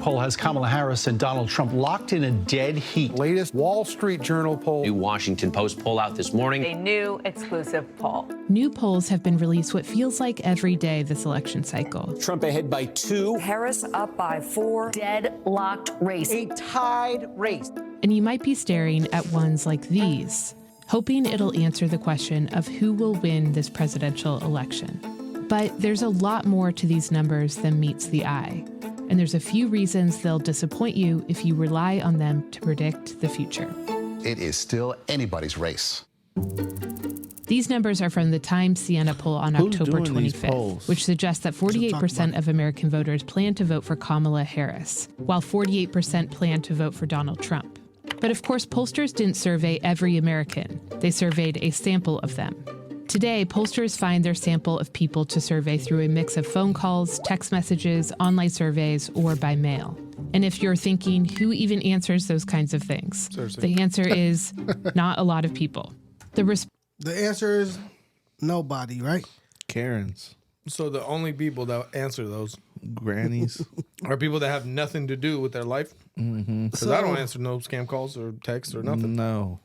poll has Kamala Harris and Donald Trump locked in a dead heat. Latest Wall Street Journal poll. New Washington Post poll out this morning. A new exclusive poll. New polls have been released what feels like every day this election cycle. Trump ahead by 2. Harris up by 4. Deadlocked race. A tied race. And you might be staring at ones like these, hoping it'll answer the question of who will win this presidential election. But there's a lot more to these numbers than meets the eye. And there's a few reasons they'll disappoint you if you rely on them to predict the future. It is still anybody's race. These numbers are from the Times Siena poll on October 25th, which suggests that 48% of American voters plan to vote for Kamala Harris, while 48% plan to vote for Donald Trump. But of course, pollsters didn't survey every American. They surveyed a sample of them. Today, pollsters find their sample of people to survey through a mix of phone calls, text messages, online surveys, or by mail. And if you're thinking, who even answers those kinds of things? Seriously. The answer is not a lot of people. The answer is nobody, right? Karens. So the only people that answer those grannies are people that have nothing to do with their life. Because I don't answer no scam calls or texts or nothing. No.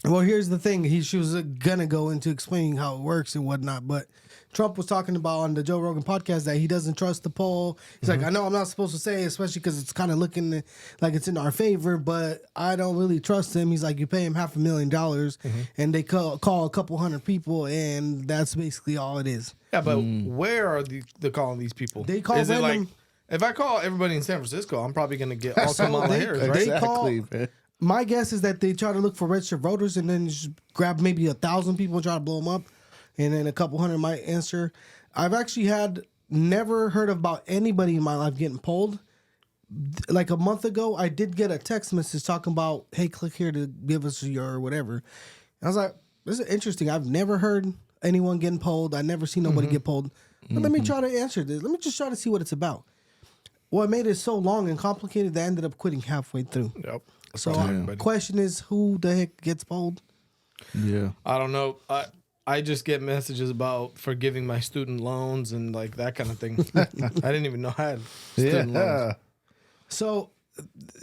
Well, here's the thing. She was going to go into explaining how it works and whatnot, but Trump was talking about on the Joe Rogan podcast that he doesn't trust the poll. He's like, I know I'm not supposed to say it, especially because it's kind of looking like it's in our favor, but I don't really trust him. He's like, you pay him $500,000 and they call a couple hundred people, and that's basically all it is. Yeah, but where are they calling these people? They call Is it random. like, if I call everybody in San Francisco, I'm probably going to get all Kamala Harris, right? They call. My guess is that they try to look for registered voters and then just grab maybe 1,000 people and try to blow them up, and then a couple hundred might answer. I've actually never heard about anybody in my life getting polled. Like a month ago, I did get a text message talking about, hey, click here to give us your whatever. And I was like, this is interesting. I've never heard anyone getting polled. I never seen nobody get polled. But let me try to answer this. Let me just try to see what it's about. What made it so long and complicated that I ended up quitting halfway through. Yep. So question is, who the heck gets polled? Yeah. I don't know. I just get messages about forgiving my student loans and like that kind of thing. I didn't even know I had student loans. So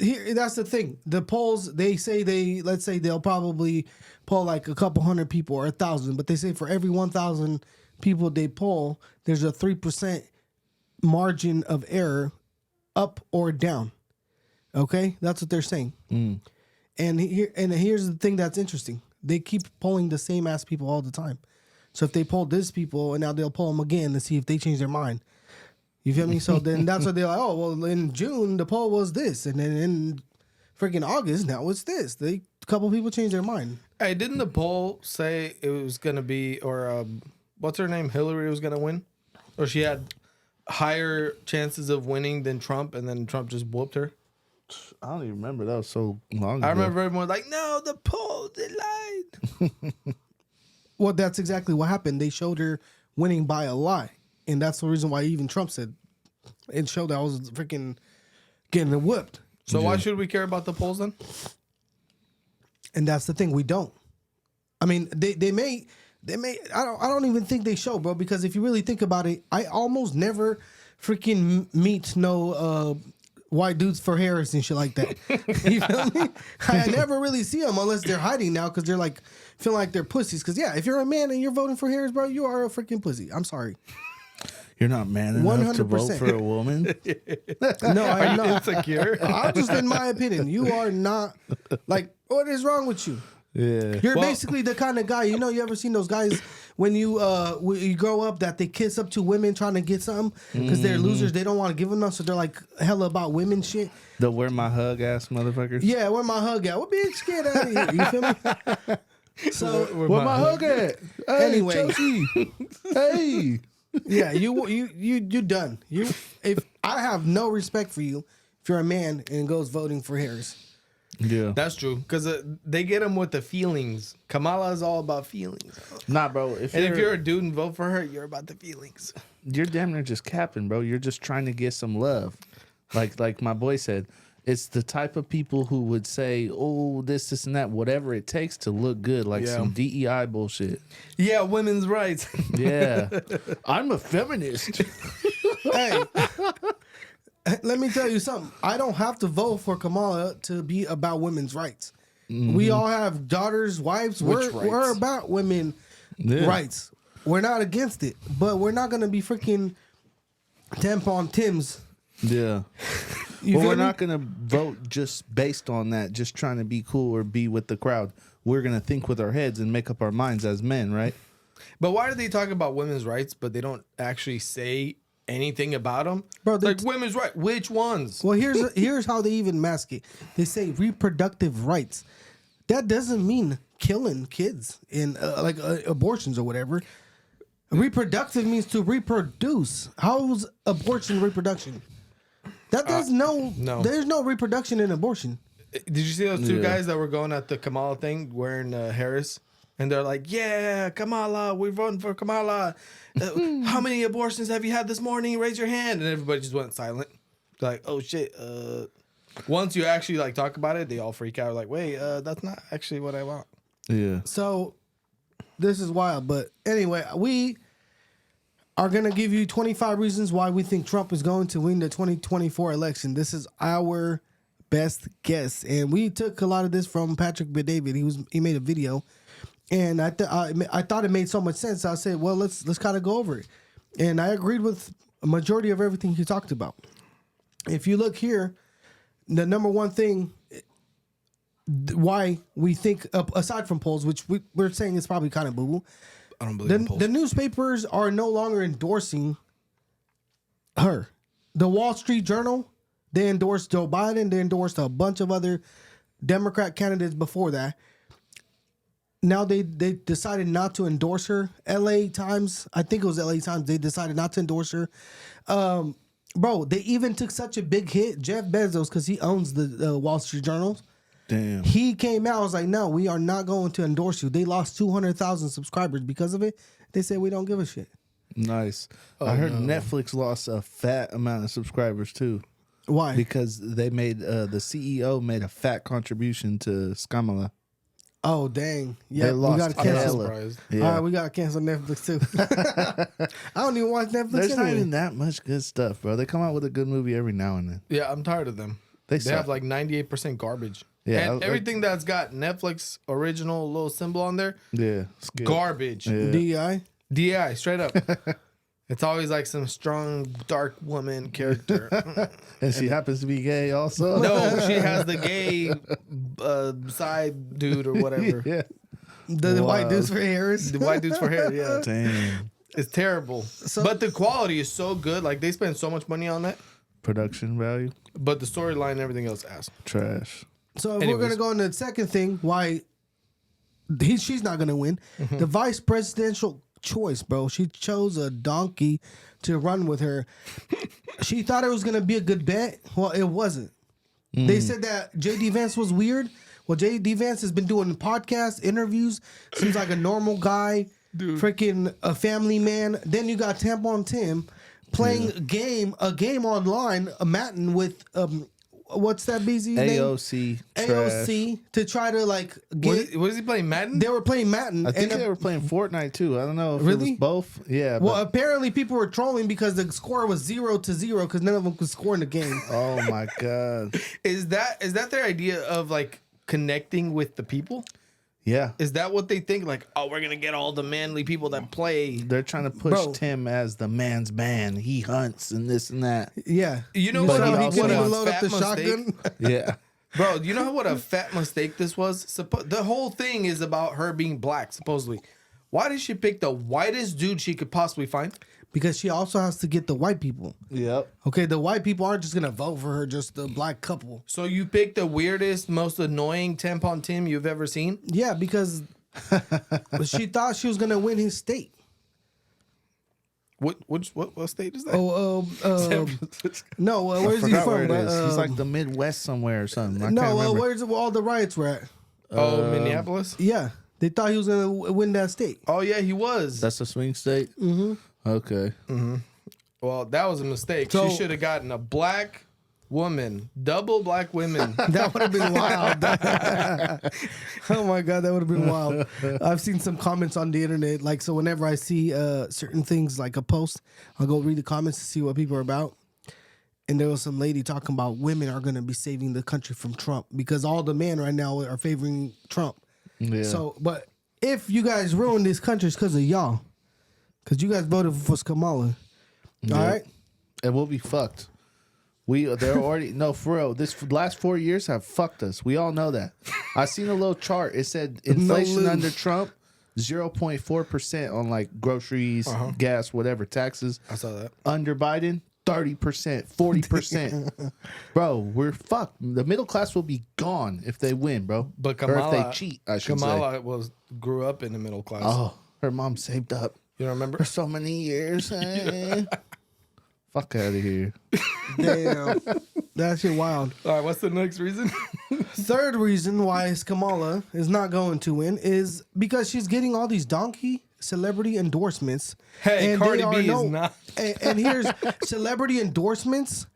here, that's the thing. The polls, let's say they'll probably poll like a couple hundred people or 1,000, but they say for every 1,000 people they poll, there's a 3% margin of error up or down. Okay, that's what they're saying. And here's the thing that's interesting. They keep polling the same ass people all the time. So if they polled this people and now they'll poll them again to see if they change their mind. You feel me? So then that's what they're like, oh, well, in June, the poll was this. And then in freaking August, now it's this. A couple people changed their mind. Hey, didn't the poll say it was going to be, or what's her name? Hillary was going to win? Or she had higher chances of winning than Trump, and then Trump just whooped her? I don't even remember. That was so long ago. I remember everyone like, no, the poll, they lied. Well, that's exactly what happened. They showed her winning by a lie. And that's the reason why even Trump said it showed that I was freaking getting whooped. So why should we care about the polls then? And that's the thing. We don't. I mean, they may, I don't even think they show, bro, because if you really think about it, I almost never freaking meet no white dudes for Harris and shit like that. You feel me? I never really see them unless they're hiding now because they're like, feeling like they're pussies. Because, yeah, if you're a man and you're voting for Harris, bro, you are a freaking pussy. I'm sorry. You're not man enough 100%. To vote for a woman? No, I'm not. Insecure? I'm just, in my opinion, you are not, like, what is wrong with you? Yeah. You're basically the kind of guy, you know, you ever seen those guys when you grow up that they kiss up to women trying to get something because they're losers, they don't want to give them nothing, so they're like hella about women shit. The where my hug ass motherfuckers? Yeah, where my hug at? What bitch, get out of here, you feel me? So where my hug at? Hey, anyway. Chelsea. Hey. Yeah, you done. If I have no respect for you if you're a man and goes voting for Harris. Yeah, that's true because they get them with the feelings. Kamala is all about feelings. Nah, bro. If you're a dude and vote for her, you're about the feelings. You're damn near just capping, bro. You're just trying to get some love, like my boy said. It's the type of people who would say, "Oh, this, and that, whatever it takes to look good," like some DEI bullshit. Yeah, women's rights. Yeah, I'm a feminist. Hey. let me tell you something. I don't have to vote for Kamala to be about women's rights. We all have daughters, wives. We're about women rights. We're not against it, but we're not gonna be freaking tampon Tims. Yeah. You Well, feel we're me? not going to vote just based on that, just trying to be cool or be with the crowd. We're going to think with our heads and make up our minds as men, right? But why do they talk about women's rights, but they don't actually say anything about them? Bro, like women's rights. Which ones? Well, here's how they even mask it. They say reproductive rights. That doesn't mean killing kids in abortions or whatever. Reproductive means to reproduce. How's abortion reproduction? That there's no. There's no reproduction in abortion. Did you see those two guys that were going at the Kamala thing wearing Harris? And they're like, yeah, Kamala, we're voting for Kamala. How many abortions have you had this morning? Raise your hand. And everybody just went silent. They're like, oh, shit. Once you actually like talk about it, they all freak out. Like, wait, that's not actually what I want. Yeah. So this is wild. But anyway, we are going to give you 25 reasons why we think Trump is going to win the 2024 election. This is our best guess. And we took a lot of this from Patrick Bet-David. He made a video. And I thought it made so much sense. I said, well, let's kind of go over it. And I agreed with a majority of everything he talked about. If you look here, the number one thing why we think, aside from polls, which we're saying is probably kind of boo-boo, I don't believe in polls. The newspapers are no longer endorsing her. The Wall Street Journal, they endorsed Joe Biden. They endorsed a bunch of other Democrat candidates before that. Now they decided not to endorse her. LA Times, I think it was LA Times, they decided not to endorse her. Bro, they even took such a big hit. Jeff Bezos, because he owns the Wall Street Journal. Damn. He came out, was like, no, we are not going to endorse you. They lost 200,000 subscribers because of it. They said, we don't give a shit. Nice. I heard Netflix lost a fat amount of subscribers too. Why? Because they made the CEO made a fat contribution to Kamala. Oh, dang. Yeah, They we lost got to cancel. hella. All right, we got to cancel Netflix too. I don't even watch Netflix There's not anyway. even that much good stuff, bro. They come out with a good movie every now and then. Yeah, I'm tired of them. They suck. have like 98% garbage. Yeah, and everything that's got Netflix original little symbol on there, skip. garbage. Yeah. DI? DI, straight up. It's always like some strong, dark woman character. And she happens to be gay also. No, she has the gay side dude or whatever. Yeah. The white dudes for Harris? The white dudes for hair, yeah. Damn. It's terrible. But the quality is so good. Like, they spend so much money on that. Production value. But the storyline and everything else, ass. Trash. So if we're going to go into the second thing, why she's not going to win. The vice presidential choice, bro. She chose a donkey to run with her. She thought it was going to be a good bet. Well, it wasn't. They said that J.D. Vance was weird. Well, J.D. Vance has been doing podcasts, interviews. Seems like a normal guy. Dude. Freaking a family man. Then you got Tampon Tim playing a game online, a Madden with what's that BZ's name? AOC. AOC to try to like get. Was he playing Madden? They were playing Madden. I think they were playing Fortnite too. I don't know if Really? it was both. Yeah. Well, apparently people were trolling because the score was 0-0 because none of them could score in the game. Oh my god. Is that their idea of like connecting with the people? Yeah. Is that what they think? Like, oh, we're gonna get all the manly people that play. They're trying to push Tim as the man's man. He hunts and this and that. Yeah. You know But what? he What also a wants load up fat the mistake. shotgun. Yeah. Bro, you know what a fat mistake this was? The whole thing is about her being black, supposedly. Why did she pick the whitest dude she could possibly find? Because she also has to get the white people. Yep. Okay, the white people aren't just gonna vote for her, just the black couple. So you picked the weirdest, most annoying Tampon Tim you've ever seen? Yeah, because she thought she was gonna win his state. What state is that? No, I where's he forgot from? where it is. He's But, like the Midwest somewhere or something. I can't no, remember. where's all the riots were at? Minneapolis? Yeah, they thought he was gonna win that state. Oh, yeah, he was. That's a swing state? Mm-hmm. Okay. Well, that was a mistake. So- She should have gotten a black woman, double black women. That would have been wild. Oh my god, that would have been wild. I've seen some comments on the internet. Like, so whenever I see certain things, like a post, I'll go read the comments to see what people are about. and there was some lady talking about women are going to be saving the country from Trump because all the men right now are favoring Trump. Yeah. So, but if you guys ruin this country, it's because of y'all. Because you guys voted for Kamala. All right? And we'll be fucked. They're already, no, for real, this last 4 years have fucked us. We all know that. I seen a little chart. It said inflation under Trump, 0.4% on like groceries, gas, whatever, taxes. I saw that. Under Biden, 30%, 40%. Bro, we're fucked. The middle class will be gone if they win, bro. But or Kamala, if they cheat, I should say. Kamala grew up in the middle class. Oh, her mom saved up You don't remember? for so many years. Fuck out of here. Damn. That shit wild. All right, what's the next reason? Third reason why Kamala is not going to win is because she's getting all these donkey celebrity endorsements. Hey, and Cardi they B are is not. And here's celebrity endorsements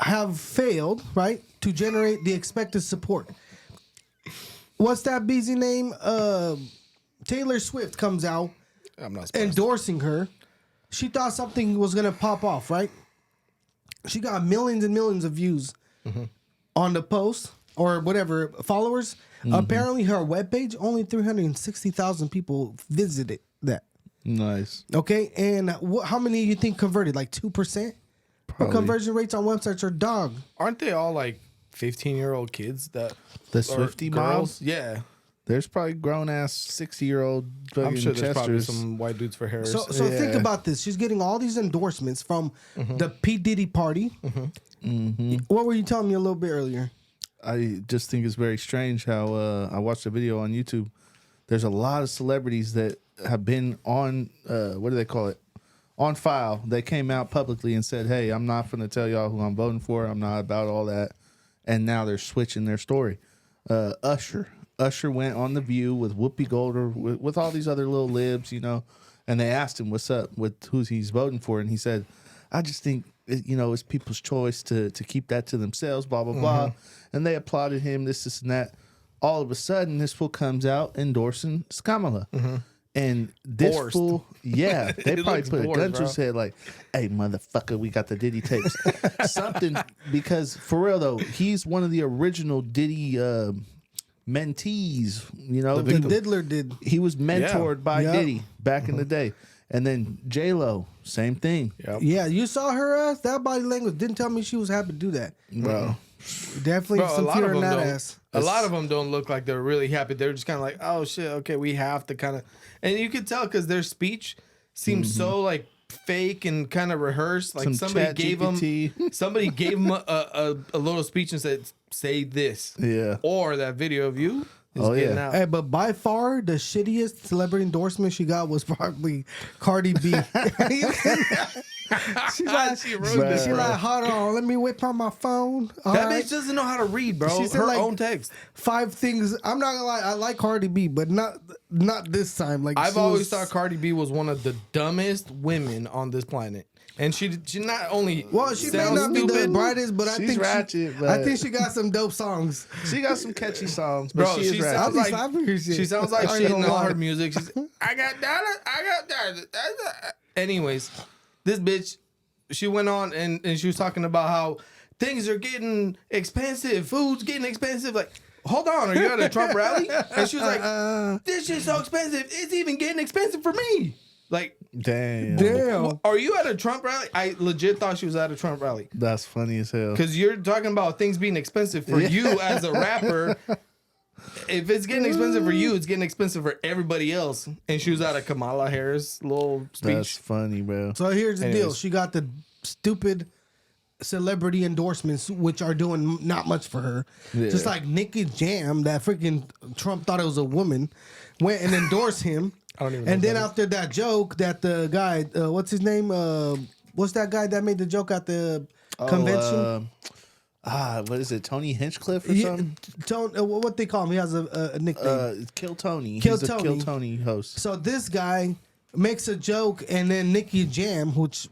have failed, right, to generate the expected support. What's that busy name? Taylor Swift comes out I'm not surprised. endorsing her. She thought something was gonna pop off, right? She got millions and millions of views on the post or whatever followers. Apparently, her webpage only 360,000 people visited that. Nice. Okay, and how many you think converted? Like 2%? Her conversion rates on websites are dog. Aren't they all like 15-year-old kids that The are Swiftie girls? girls? Yeah. There's probably grown ass 60-year-old I'm sure there's probably Chesters. some white dudes for Harris. So think about this. She's getting all these endorsements from the P. Diddy party. What were you telling me a little bit earlier? I just think it's very strange how I watched a video on YouTube. There's a lot of celebrities that have been on, what do they call it? On file. They came out publicly and said, hey, I'm not going to tell y'all who I'm voting for. I'm not about all that. And now they're switching their story. Usher went on The View with Whoopi Goldberg, with all these other little libs, you know, and they asked him what's up with who he's voting for. And he said, I just think, it's people's choice to keep that to themselves, blah, blah, blah. And they applauded him, this, and that. All of a sudden, this fool comes out endorsing Kamala. And this Forced. fool, yeah, they It probably looks put a forced, gun to bro. his head like, hey, motherfucker, we got the Diddy tapes. Something, because for real, though, he's one of the original Diddy mentees, The Diddler did. he was mentored by Yep. Diddy back in the day. And then J-Lo, same thing. Yeah, you saw her ass. That body language didn't tell me she was happy to do that. Bro. Definitely Bro, some fear in that ass. a lot of them don't look like they're really happy. They're just kind of like, oh shit, okay, we have to kind of, and you can tell because their speech seems so like fake and kind of rehearsed. Like Some somebody gave them a little speech and said, say this. Yeah. Or that video of you is Oh, getting yeah. out. Hey, but by far the shittiest celebrity endorsement she got was probably Cardi B. She's like, She ruined it, she's bro. like, hold on, let me whip out my phone. All That right. bitch doesn't know how to read, bro. She said, Her like, own text. 5 things. I'm not gonna lie, I like Cardi B, but not this time. Like I've she always was- thought Cardi B was one of the dumbest women on this planet. And she not only Well, she may sounds not be the stupid, brightest, but I She's think ratchet, I but- think she got some dope songs. She got some catchy songs, but bro. she is She ratchet. sounds be like slapping her shit. she sounds like I ain't shit in gonna all lie. her music. She's I got dollars. Anyways, this bitch, she went on and she was talking about how things are getting expensive, food's getting expensive. Like, hold on, are you at a Trump rally? And she was like, this shit's so expensive, it's even getting expensive for me. Like, Damn. are you at a Trump rally? I legit thought she was at a Trump rally. That's funny as hell. Because you're talking about things being expensive for you as a rapper. If it's getting expensive for you, it's getting expensive for everybody else. And she was at a Kamala Harris little speech. That's funny, bro. So here's the deal. Anyways. She got the stupid celebrity endorsements, which are doing not much for her. Just like Nicki Jam, that freaking Trump thought it was a woman, went and endorsed him. I don't even know And who then that is. after that joke, that the guy, what's his name? What's that guy that made the joke at the convention? What is it? Tony Hinchcliffe or Yeah, something? what they call him? He has a nickname. Kill Tony. Kill He's a Tony. Kill Tony host. So this guy makes a joke, and then Nicki Jam, which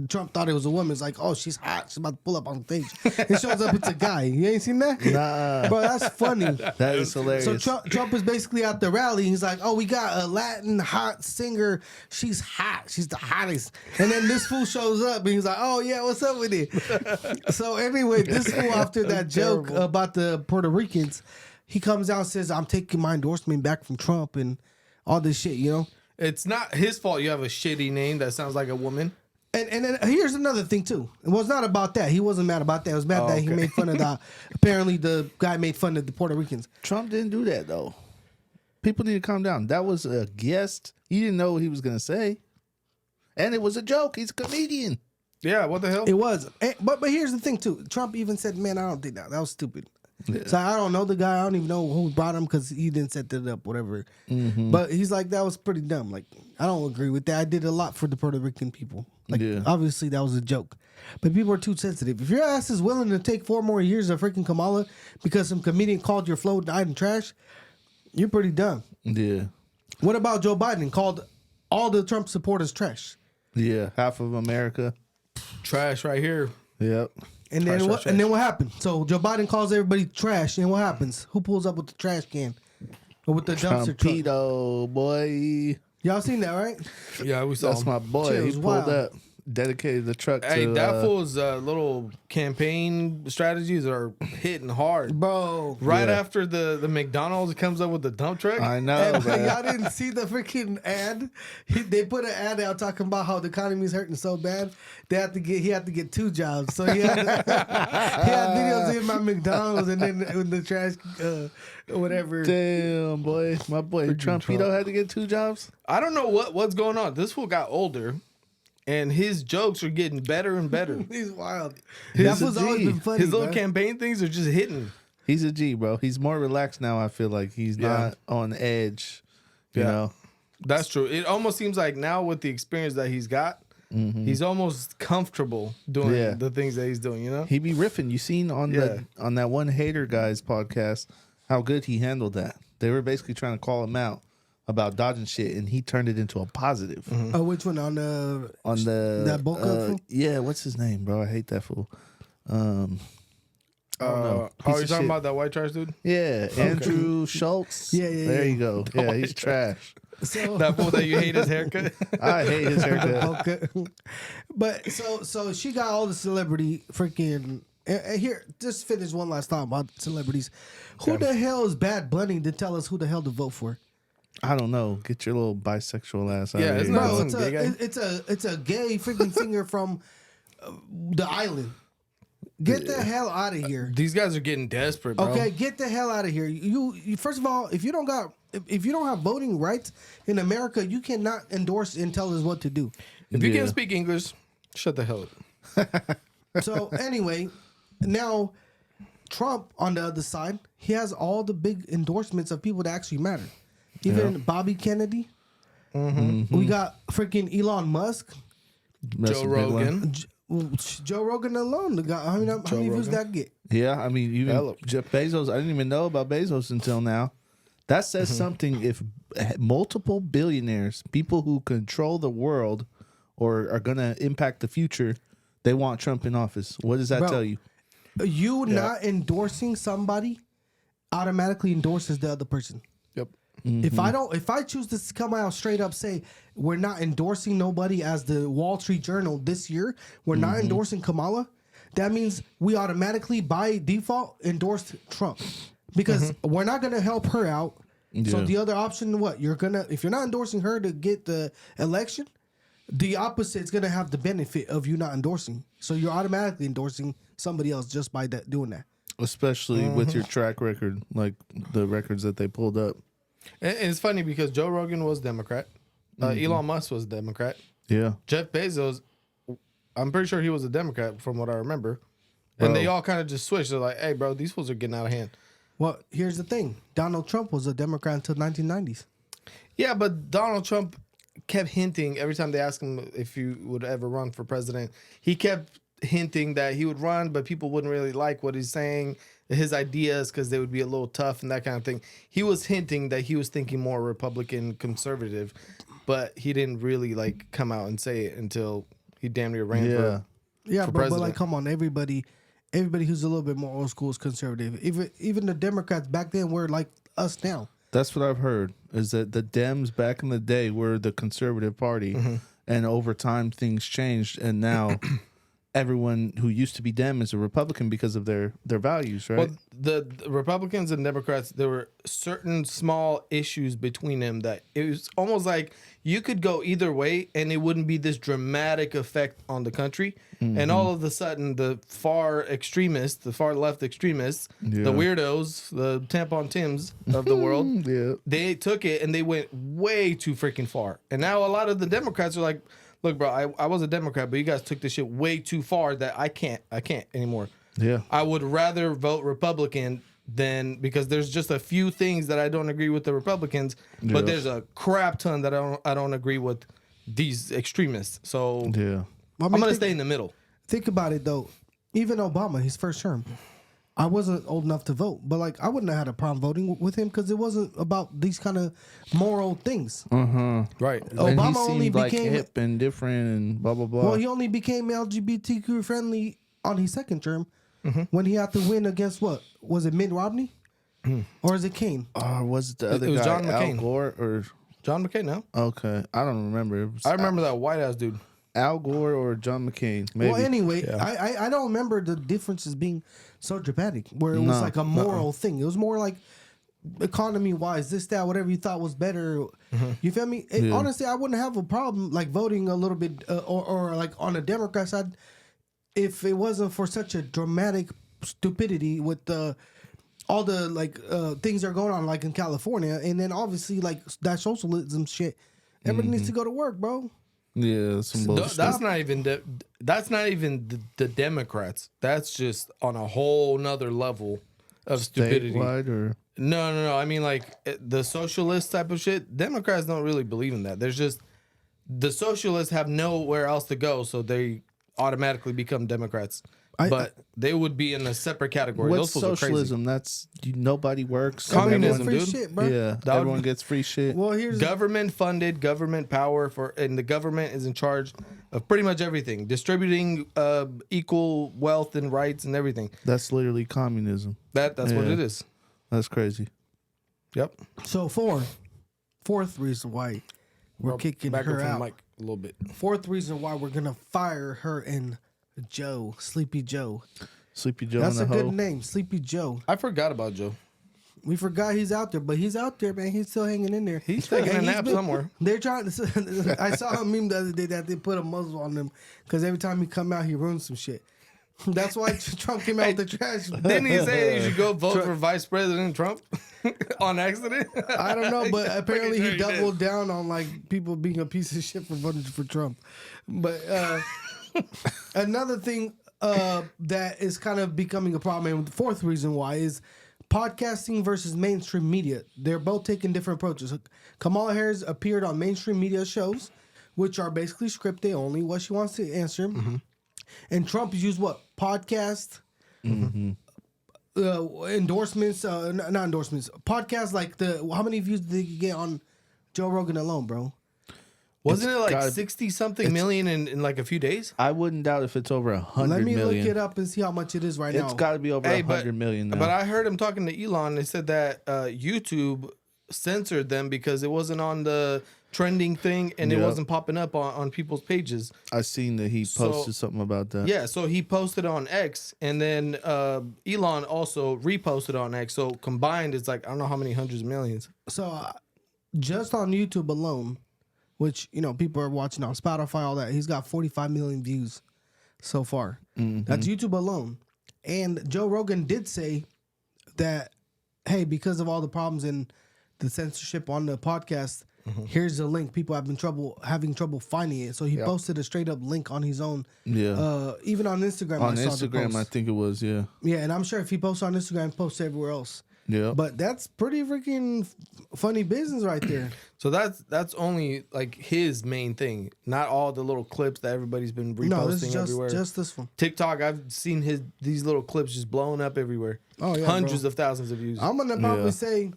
Trump thought it was a woman. It's like, oh, she's hot. She's about to pull up on stage. It shows up it's a guy. You ain't seen that? Nah. Bro, that's funny. That is hilarious. So Trump was basically at the rally. He's like, oh, we got a Latin hot singer. She's hot. She's the hottest. And then this fool shows up and he's like, oh, yeah, what's up with it? So anyway, this fool, after that joke about the Puerto Ricans, he comes out and says, I'm taking my endorsement back from Trump and all this shit, you know? It's not his fault you have a shitty name that sounds like a woman. And then here's another thing, too. It was not about that. He wasn't mad about that. It was mad that he made fun of the... Apparently, the guy made fun of the Puerto Ricans. Trump didn't do that, though. People need to calm down. That was a guest. He didn't know what he was going to say. And it was a joke. He's a comedian. Yeah, what the hell? It was. But here's the thing, too. Trump even said, man, I don't think that. That was stupid. Yeah. So I don't know the guy. I don't even know who brought him because he didn't set that up, whatever. Mm-hmm. But he's like, that was pretty dumb. Like, I don't agree with that. I did a lot for the Puerto Rican people. Like, obviously that was a joke. But people are too sensitive. If your ass is willing to take 4 more years of freaking Kamala because some comedian called your flow died in trash, you're pretty dumb. Yeah. What about Joe Biden? Called all the Trump supporters trash. Yeah, half of America. Trash right here. Yep. And then what? And then what happened? So Joe Biden calls everybody trash, and what happens? Who pulls up with the trash can or with the dumpster truck? Trumpito, boy. Y'all seen that, right? Yeah, we saw That's him. my boy. Shit He was pulled wild. up, dedicated the truck Hey, to... that fool's little campaign strategies are hitting hard. Bro. Right after the McDonald's comes up with the dump truck. I know, And man. y'all didn't see the freaking ad? They put an ad out talking about how the economy is hurting so bad. He had to get 2 jobs. So he had videos in my McDonald's and then in the trash, whatever. Damn, boy. My boy Trumpito had to get 2 jobs. I don't know what's going on. This fool got older, and his jokes are getting better and better. He's wild. He's That was a always G. been funny. His little man. campaign things are just hitting. He's a G, bro. He's more relaxed now, I feel like. He's not on edge, you know? That's true. It almost seems like now with the experience that he's got, he's almost comfortable doing the things that he's doing, you know? He be riffing. You seen on on that one hater guy's podcast how good he handled that. They were basically trying to call him out about dodging shit, and he turned it into a positive. Oh, which one? On that Boca fool? Yeah, what's his name, bro? I hate that fool. I don't know. Are Piece you of talking shit. about that white trash dude? Yeah, Andrew Schultz. Yeah. There you go. Yeah, he's trash. So, That fool that you hate his haircut? I hate his haircut. okay. But so she got all the celebrity freaking. And here, just finish one last thought about celebrities. Who the hell is Bad Bunny to tell us who the hell to vote for? I don't know. Get your little bisexual ass out Yeah, of it's here. not Bro, some gay guy. it's a gay freaking singer from the island. Get the hell out of here. These guys are getting desperate, bro. Okay, get the hell out of here. You first of all, if you don't have voting rights in America, you cannot endorse and tell us what to do. If you can't speak English, shut the hell up. So anyway, now Trump on the other side, he has all the big endorsements of people that actually matter. Even Bobby Kennedy. We got freaking Elon Musk, That's Joe a big one. Rogan. Joe Rogan alone. The guy, how many views that get? Yeah, I mean, even Jeff Bezos. I didn't even know about Bezos until now. That says something. If multiple billionaires, people who control the world or are going to impact the future, they want Trump in office. What does that Bro, tell you? You not endorsing somebody automatically endorses the other person. Yep. If I choose to come out straight up say we're not endorsing nobody as the Wall Street Journal this year, we're not endorsing Kamala, that means we automatically by default endorsed Trump because we're not going to help her out. So the other option, what if you're not endorsing her to get the election, the opposite is going to have the benefit of you not endorsing. So you're automatically endorsing somebody else just by doing that. Especially with your track record, like the records that they pulled up. And it's funny because Joe Rogan was Democrat. Elon Musk was Democrat. Yeah. Jeff Bezos, I'm pretty sure he was a Democrat from what I remember. And they all kind of just switched. They're like, hey, bro, these fools are getting out of hand. Well, here's the thing. Donald Trump was a Democrat until 1990s. Yeah, but Donald Trump kept hinting every time they asked him if he would ever run for president. He kept hinting that he would run, but people wouldn't really like what he's saying, his ideas, because they would be a little tough and that kind of thing. He was hinting that he was thinking more Republican conservative, but he didn't really like come out and say it until He damn near ran Yeah. Yeah, for but president. like, come on, everybody who's a little bit more old school is conservative. Even the Democrats back then were like us now. That's what I've heard. Is that the Dems back in the day were the conservative party, and over time things changed, and now everyone who used to be Dem is a Republican because of their values, right? Well, the Republicans and Democrats, there were certain small issues between them that it was almost like you could go either way and it wouldn't be this dramatic effect on the country. And all of a sudden, the far extremists, the far left extremists, the weirdos, the tampon Tims of the world, they took it and they went way too freaking far. And now a lot of the Democrats are like, look, bro, I was a Democrat, but you guys took this shit way too far that I can't anymore. Yeah. I would rather vote Republican than, because there's just a few things that I don't agree with the Republicans, but there's a crap ton that I don't agree with these extremists. So Yeah. I I'm mean, gonna stay in the middle. Think about it though. Even Obama, his first term, I wasn't old enough to vote, but like I wouldn't have had a problem voting with him because it wasn't about these kind of moral things. Right. And Obama he only seemed like became hip and different and blah blah blah. well, he only became LGBTQ friendly on his second term when he had to win against what was it, Mitt Romney or is it Kane? Or was it the other It was guy, John Al McCain. Gore? Or John McCain, no? okay, I don't remember. It was I remember that white ass dude. Al Gore or John McCain. Maybe. Well, anyway, I don't remember the differences being so dramatic where it was like a moral thing. It was more like economy wise, this, that, whatever you thought was better. You feel me? Honestly, I wouldn't have a problem like voting a little bit or like on a Democrat side if it wasn't for such a dramatic stupidity with all the like things that are going on like in California, and then obviously like that socialism shit. Everybody needs to go to work, bro. Yeah, some bullshit. That's not even the Democrats. That's just on a whole nother level of stupidity. Statewide or No. I mean, like the socialist type of shit. Democrats don't really believe in that. There's just the socialists have nowhere else to go, so they automatically become Democrats. But they would be in a separate category. what's Those fools are crazy. socialism? That's nobody works. Communism, free dude. shit, bro. Yeah, That would- everyone gets free shit. Well, here's Government funded, government power and the government is in charge of pretty much everything, distributing equal wealth and rights and everything. That's literally communism. That's what Yeah. it is. That's crazy. Yep. so fourth reason why we're kicking Back up her from the out. mic a little bit. Fourth reason why we're gonna fire her and Joe, Sleepy Joe. Sleepy Joe That's and a the good hoe. name, Sleepy Joe. I forgot about Joe. We forgot he's out there, but he's out there, man. He's still hanging in there. He's taking a And nap been- somewhere. They're trying to. I saw a meme the other day that they put a muzzle on him because every time he come out, he ruins some shit. That's why Trump came out with the trash. Didn't he say you should go vote for Vice President Trump on accident? I don't know, but apparently Pretty he sure he doubled down on like people being a piece of shit for voting for Trump. But another thing that is kind of becoming a problem, and the fourth reason why is podcasting versus mainstream media. They're both taking different approaches. Kamala Harris appeared on mainstream media shows, which are basically scripted only, what she wants to answer. And Trump used what? Podcast, endorsements, not endorsements, podcasts like how many views did he get on Joe Rogan alone, bro? Wasn't it like gotta- 60 something million in like a few days? I wouldn't doubt if it's over 100 Let me million. look it up and see how much it is right now. It's got to be over 100 million now. But I heard him talking to Elon. They said that YouTube censored them because it wasn't on the trending thing and it Yep. wasn't popping up on people's pages. I seen that he posted something about that. Yeah, so he posted on X, and then Elon also reposted on X. So combined, it's like I don't know how many hundreds of millions. So just on YouTube alone, which people are watching on Spotify, all that, he's got 45 million views so far. That's YouTube alone. And Joe Rogan did say that, hey, because of all the problems in the censorship on the podcast, here's the link. People have been having trouble finding it. So he posted a straight up link on his own. Yeah. Even on Instagram. On I saw the Instagram, post. I think it was, yeah. Yeah, and I'm sure if he posts on Instagram, he posts everywhere else. Yeah. But that's pretty freaking funny business right there. So that's only like his main thing, not all the little clips that everybody's been reposting No, this is everywhere. just this one. TikTok, I've seen these little clips just blowing up everywhere. Oh, yeah, hundreds bro. of thousands of views. I'm gonna probably say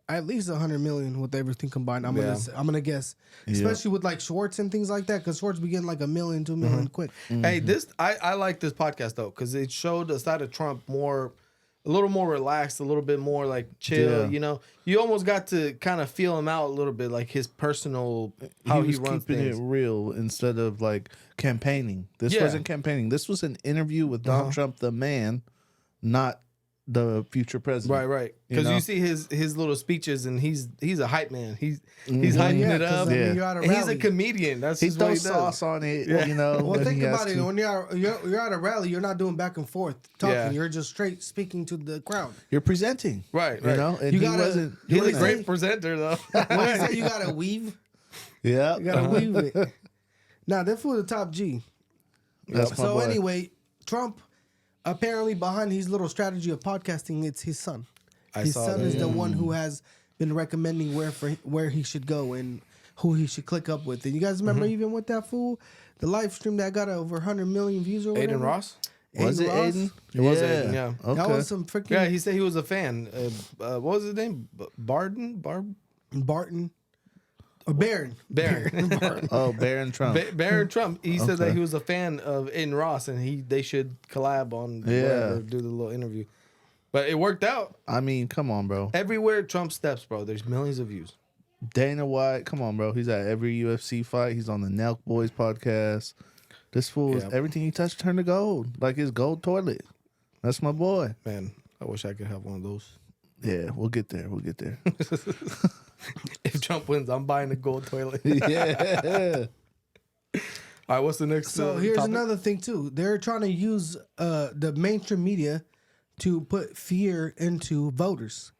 at least 100 million with everything combined. I'm gonna guess, especially with like shorts and things like that, because shorts be getting like $1 million, $2 million quick. Hey, I like this podcast though because it showed the side of Trump a little more relaxed, a little bit more like chill. Yeah. You know, you almost got to kind of feel him out a little bit, like his personal how he was runs keeping things. it real instead of like campaigning. This Yeah. wasn't campaigning. This was an interview with Donald Trump, the man, not the future president. Right. Because know? you see his little speeches, and he's a hype man. He's hyping Yeah, it 'cause, up. I mean, you're at a And he's a rally. comedian. That's He just what he throws does. sauce on it, you know. Well, when think he has about it. to. When you're at a rally, you're not doing back and forth talking. Yeah. You're just straight speaking to the crowd. You're presenting, Right. You know, and You he gotta- wasn't. He's doing a that. great presenter, though. What is that? You gotta weave. Yeah, You gotta weave it. Now, that fool the top G. that's my So boy. anyway, Trump apparently behind his little strategy of podcasting, it's his son. His saw son that, is the one who has been recommending where he should go and who he should click up with. And you guys remember even with that fool, the live stream that got over 100 million views or whatever? Aiden Ross? Was it Ross? Aiden? It was Aiden, yeah. Okay. That was some freaking Yeah, he said he was a fan. What was his name? Barton? Barton. Or Barron. Barron. Oh, Barron Trump. Barron Trump. He said that Okay. he was a fan of Aiden Ross, and they should collab on whatever, do the little interview. But it worked out. I mean, come on, bro. Everywhere Trump steps, bro, there's millions of views. Dana White, come on, bro. He's at every UFC fight. He's on the Nelk Boys podcast. This fool, Yeah. everything he touched turned to gold, like his gold toilet. That's my boy. Man, I wish I could have one of those. Yeah, we'll get there. We'll get there. If Trump wins, I'm buying a gold toilet. Yeah. All right, what's the next? So here's topic? another thing too. They're trying to use the mainstream media to put fear into voters.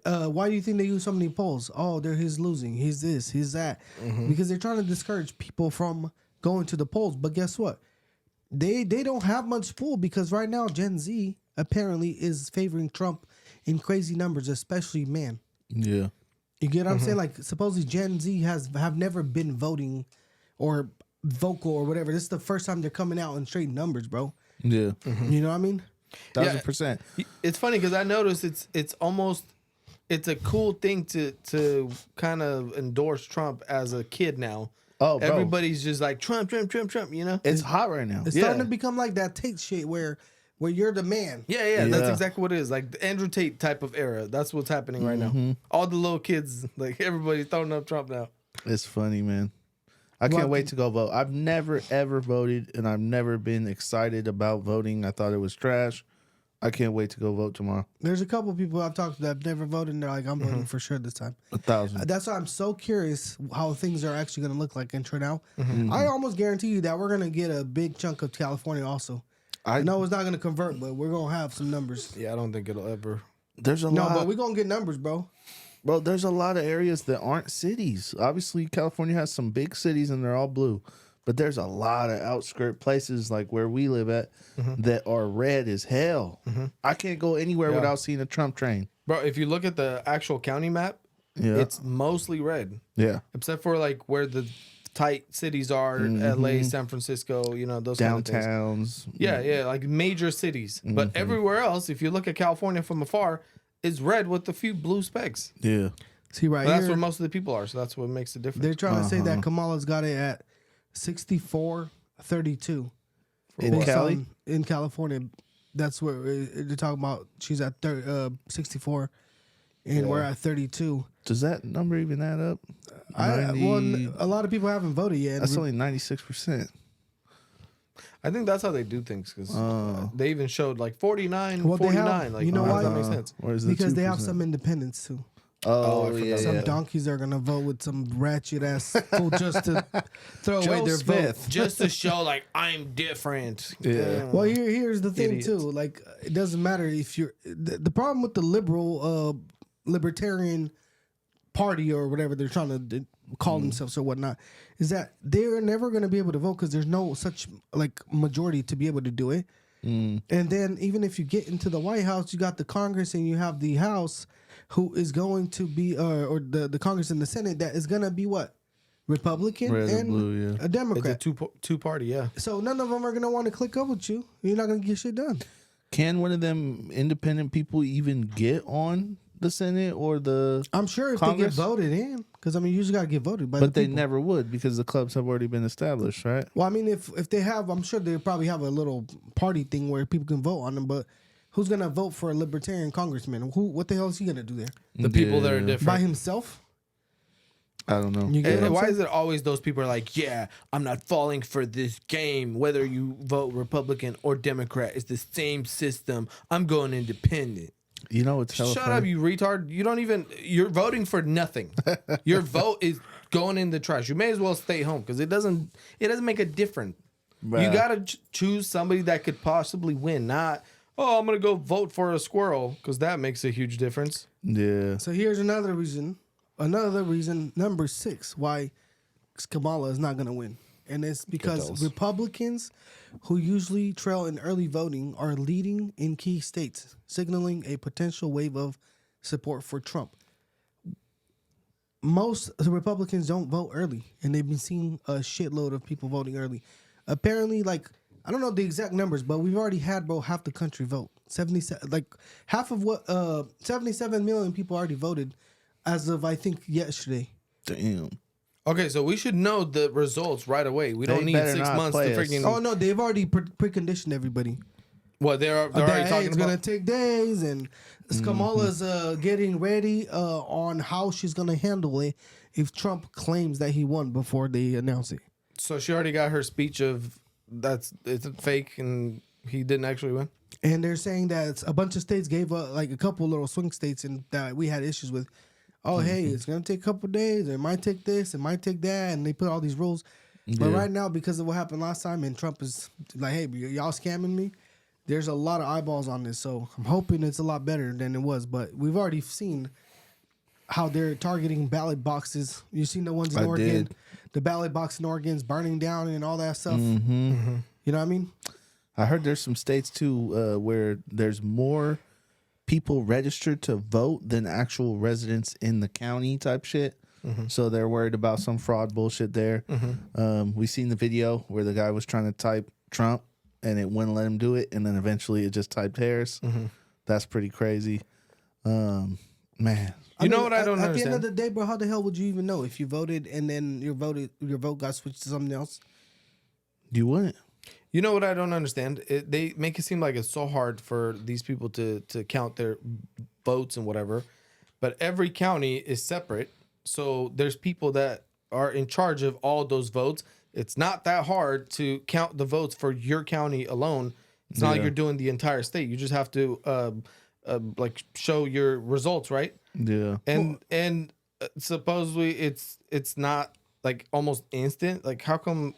Why do you think they use so many polls? Oh, he's losing. He's this. He's that. Because they're trying to discourage people from going to the polls. But guess what? They don't have much pull because right now Gen Z apparently is favoring Trump in crazy numbers, especially men. Yeah. You get what I'm saying? Like supposedly Gen Z have never been voting or vocal or whatever. This is the first time they're coming out in straight numbers, bro. Yeah. You know what I mean? 1,000%. It's funny because I noticed it's a cool thing to kind of endorse Trump as a kid now. Oh, bro. Everybody's just like Trump, you know? It's hot right now. It's starting to become like that Tate shit where you're the man. Yeah, that's Yeah. exactly what it is. Like the Andrew Tate type of era. That's what's happening right now. All the little kids, like everybody's throwing up Trump now. It's funny, man. I can't wait to go vote. I've never, ever voted, and I've never been excited about voting. I thought it was trash. I can't wait to go vote tomorrow. There's a couple people I've talked to that have never voted and they're like, I'm voting for sure this time. 1,000. That's why I'm so curious how things are actually going to look like and turn out. I almost guarantee you that we're going to get a big chunk of California also. I know it's not going to convert, but we're going to have some numbers. Yeah, I don't think it'll ever. There's a No, lot. but we're going to get numbers, bro. Bro, there's a lot of areas that aren't cities. Obviously, California has some big cities and they're all blue. But there's a lot of outskirt places like where we live at that are red as hell. I can't go anywhere without seeing a Trump train. Bro, if you look at the actual county map, Yeah. it's mostly red. Yeah. Except for like where the tight cities are, LA, San Francisco, you know, those kind of things. Downtowns. Yeah, like major cities. But everywhere else, if you look at California from afar, it's red with a few blue specks. Yeah. See, right But that's here, where most of the people are, so that's what makes the difference. they're trying to say that Kamala's got it at 64-32. In Based Cali? on- in California. That's where they're talking about. She's at 64, and we're at 32. Does that number even add up? Well, a lot of people haven't voted yet. That's only 96%. I think that's how they do things because they even showed like 49, Well, they 49. have- Like, you know how why? does that make sense? Where's the because they have 2%? some independents too. Oh, I forgot. yeah. Some donkeys are gonna vote with some ratchet ass fool just to throw away Joe their Smith. vote. Just to show like I'm different. Yeah. Well, here's the thing Idiots. too. Like, it doesn't matter if you're the problem with the libertarian party or whatever they're trying to call themselves or whatnot is that they're never going to be able to vote because there's no such like majority to be able to do it. And then even if you get into the White House, you got the Congress and you have the House, who is going to be or the Congress and the Senate that is going to be what? Republican Red and and blue, yeah. a It's Democrat. a two party, yeah. So none of them are going to want to click up with you. You're not going to get shit done. Can one of them independent people even get on the Senate or the I'm sure if Congress? they get voted in, because I mean, you just gotta get voted by. But the they people. never would because the clubs have already been established, right? Well, I mean, if they have, I'm sure they probably have a little party thing where people can vote on them. But who's gonna vote for a libertarian congressman? What the hell is he gonna do there The people that are Yeah. different. by himself? I don't know. You get what And I'm why saying? is it always those people are like, yeah, I'm not falling for this game, whether you vote Republican or Democrat. It's the same system. I'm going independent. You know what's hella Shut funny? up, you retard. You don't even, you're voting for nothing. Your vote is going in the trash. You may as well stay home because it doesn't make a difference. Bruh. You got to choose somebody that could possibly win, not, oh, I'm going to go vote for a squirrel because that makes a huge difference. Yeah. So here's another reason, number 6, why Kamala is not gonna win, and it's because Republicans, who usually trail in early voting, are leading in key states, signaling a potential wave of support for Trump. Most Republicans don't vote early, and they've been seeing a shitload of people voting early. Apparently, like, I don't know the exact numbers, but we've already had half the country vote. 77, like half of 77 million people already voted as of I think yesterday. Damn. Okay, so we should know the results right away. We don't They need better 6 not months to play us. freaking. Oh no, they've already preconditioned everybody. What they're That, already hey, talking it's about. gonna take days, and Kamala's getting ready on how she's gonna handle it if Trump claims that he won before they announce it. So she already got her speech of it's fake and he didn't actually win. And they're saying that a bunch of states gave up, like a couple little swing states, and that we had issues with. Oh, hey, it's gonna take a couple days. It might take this. It might take that, and they put all these rules. But right now, because of what happened last time, and Trump is like, "Hey, y'all scamming me." There's a lot of eyeballs on this, so I'm hoping it's a lot better than it was. But we've already seen how they're targeting ballot boxes. You've seen the ones in I Oregon, did. the ballot box in Oregon's burning down and all that stuff. You know what I mean? I heard there's some states too where there's more people registered to vote than actual residents in the county type shit. So they're worried about some fraud bullshit there. We seen the video where the guy was trying to type Trump and it wouldn't let him do it, and then eventually it just typed Harris. That's pretty crazy. Man, You know what I don't at understand? the end of the day, bro, how the hell would you even know if you voted and then your vote got switched to something else? you wouldn't. You know what I don't understand? They make it seem like it's so hard for these people to count their votes and whatever, but every county is separate. So there's people that are in charge of all those votes. It's not that hard to count the votes for your county alone. It's not like you're doing the entire state. You just have to like show your results, right? Yeah. And supposedly it's not like almost instant. Like how come?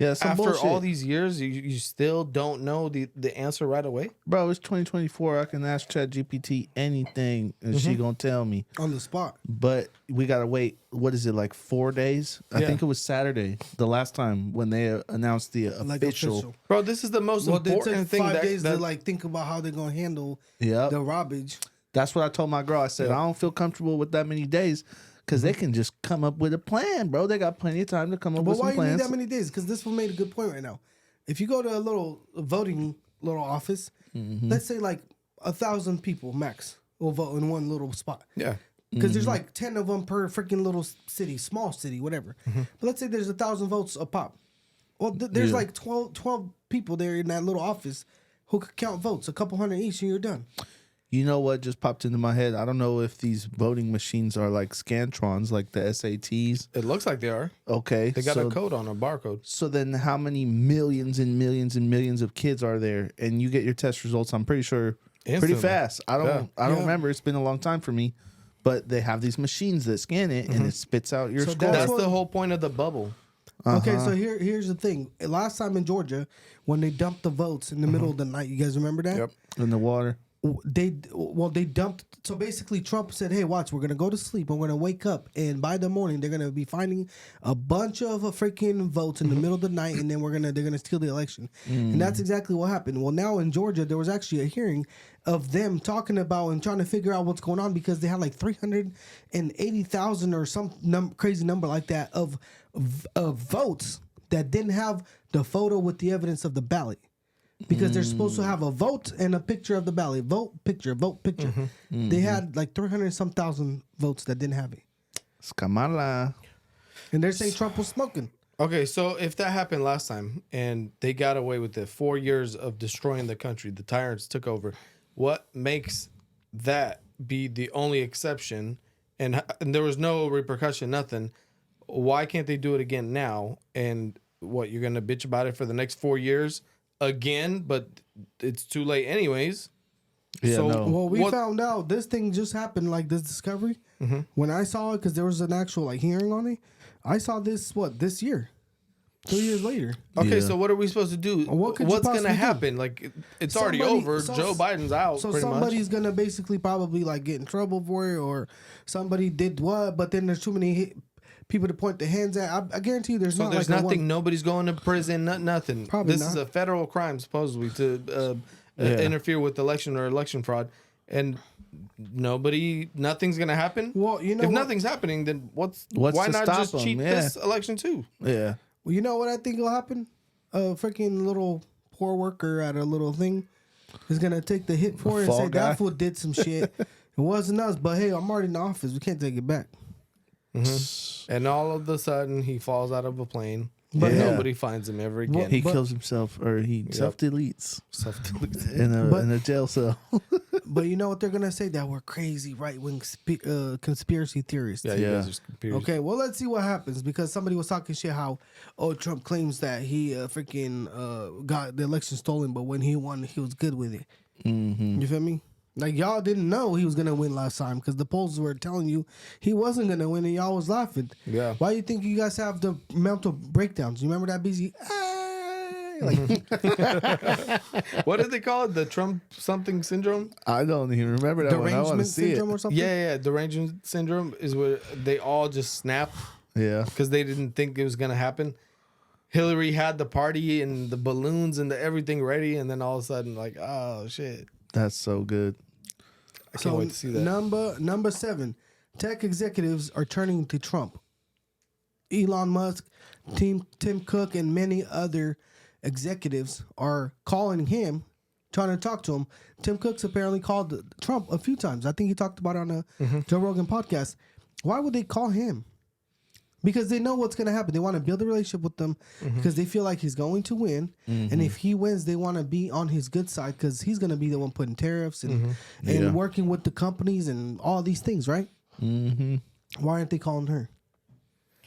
Yeah, some After bullshit. all these years, you still don't know the answer right away? Bro, it's 2024. I can ask ChatGPT anything and she gonna tell me. On the spot. But we gotta wait. What is it, like 4 days? I Yeah. think it was Saturday, the last time when they announced the official. Bro, this is the most Well, they took important thing 5 days that to like think about how they're gonna handle Yep. the robbage. That's what I told my girl. I said I don't feel comfortable with that many days because they can just come up with a plan, bro. They got plenty of time to come up But with why some you need plans. that many days? Because this one made a good point right now. If you go to a little voting little office, let's say like 1,000 people max will vote in one little spot. Yeah. Because there's like 10 of them per freaking little city, small city, whatever. But let's say there's 1,000 votes a pop. Well, there's like 12 people there in that little office who could count votes, a couple hundred each, and you're done. You know what just popped into my head? I don't know if these voting machines are like Scantrons, like the SATs. It looks like they are. Okay. They got so, a code on a barcode. So then how many millions and millions and millions of kids are there? And you get your test results, I'm pretty sure, pretty Instantly. fast. I don't remember. It's been a long time for me. But they have these machines that scan it and it spits out your So score. That's what- the whole point of the bubble. Okay, so here's the thing. Last time in Georgia, when they dumped the votes in the middle of the night, you guys remember that? Yep. In the water. They dumped. So basically, Trump said, "Hey, watch, we're gonna go to sleep. And we're gonna wake up, and by the morning, they're gonna be finding a bunch of freaking votes in the middle of the night, and then they're gonna steal the election." And that's exactly what happened. Well, now in Georgia, there was actually a hearing of them talking about and trying to figure out what's going on because they had like 380,000 or some crazy number like that of votes that didn't have the photo with the evidence of the ballot. because they're supposed to have a vote and a picture of the ballot. Vote picture. They had like 300 some thousand votes that didn't have it, It's Kamala. and they're saying Trump was smoking. Okay, so if that happened last time and they got away with it, 4 years of destroying the country, the tyrants took over. What makes that be the only exception? And there was no repercussion, nothing. Why can't they do it again now? And what, you're gonna bitch about it for the next 4 years again? But it's too late anyways. Yeah, So, no. Well, we found out this thing just happened, like this discovery. When I saw it, because there was an actual like hearing on it, I saw this this year, 2 years later. Okay, Yeah. so what are we supposed to do? What could you What's gonna possibly do? happen? Like it's already over. Joe Biden's out. So pretty somebody's much. gonna basically probably like get in trouble for it, or somebody did what? But then there's too many people to point the hands at. I guarantee you, there's So not there's like nothing. Nobody's going to prison. Nothing. Probably This is not. a federal crime supposedly to interfere with election or election fraud, and nothing's gonna happen. Well, you know if what? nothing's happening, then why to not stop just them? cheat Yeah. this election too? Yeah. Well, you know what I think will happen? A freaking little poor worker at a little thing is gonna take the hit for it and Fall say guy. that fool did some shit. It wasn't us, but hey, I'm already in the office. We can't take it back. And all of a sudden, he falls out of a plane, But and yeah. nobody finds him ever again. He kills himself, or he self-deletes in a jail cell. But you know what they're gonna say? That we're crazy right wing conspiracy theorists. Yeah, you guys are confused. Okay, well, let's see what happens, because somebody was talking shit how, Trump claims that he freaking got the election stolen, but when he won, he was good with it. Mm-hmm. You feel me? Like, y'all didn't know he was going to win last time because the polls were telling you he wasn't going to win, and y'all was laughing. Yeah. Why do you think you guys have the mental breakdowns? You remember that busy? What did they call it? The Trump something syndrome? I don't even remember that one. I want to Derangement see it. syndrome or something? Yeah. Derangement syndrome is where they all just snap Yeah. because they didn't think it was gonna happen. Hillary had the party and the balloons and the everything ready, and then all of a sudden, like, oh shit! That's so good. I can't wait to see that. Number 7, tech executives are turning to Trump. Elon Musk, Tim Cook, and many other executives are calling him, trying to talk to him. Tim Cook's apparently called Trump a few times. I think he talked about it on a Joe Rogan podcast. Why would they call him? Because they know what's going to happen. They want to build a relationship with them because they feel like he's going to win. And if he wins, they want to be on his good side because he's going to be the one putting tariffs and working with the companies and all these things, right? Mm-hmm. Why aren't they calling her?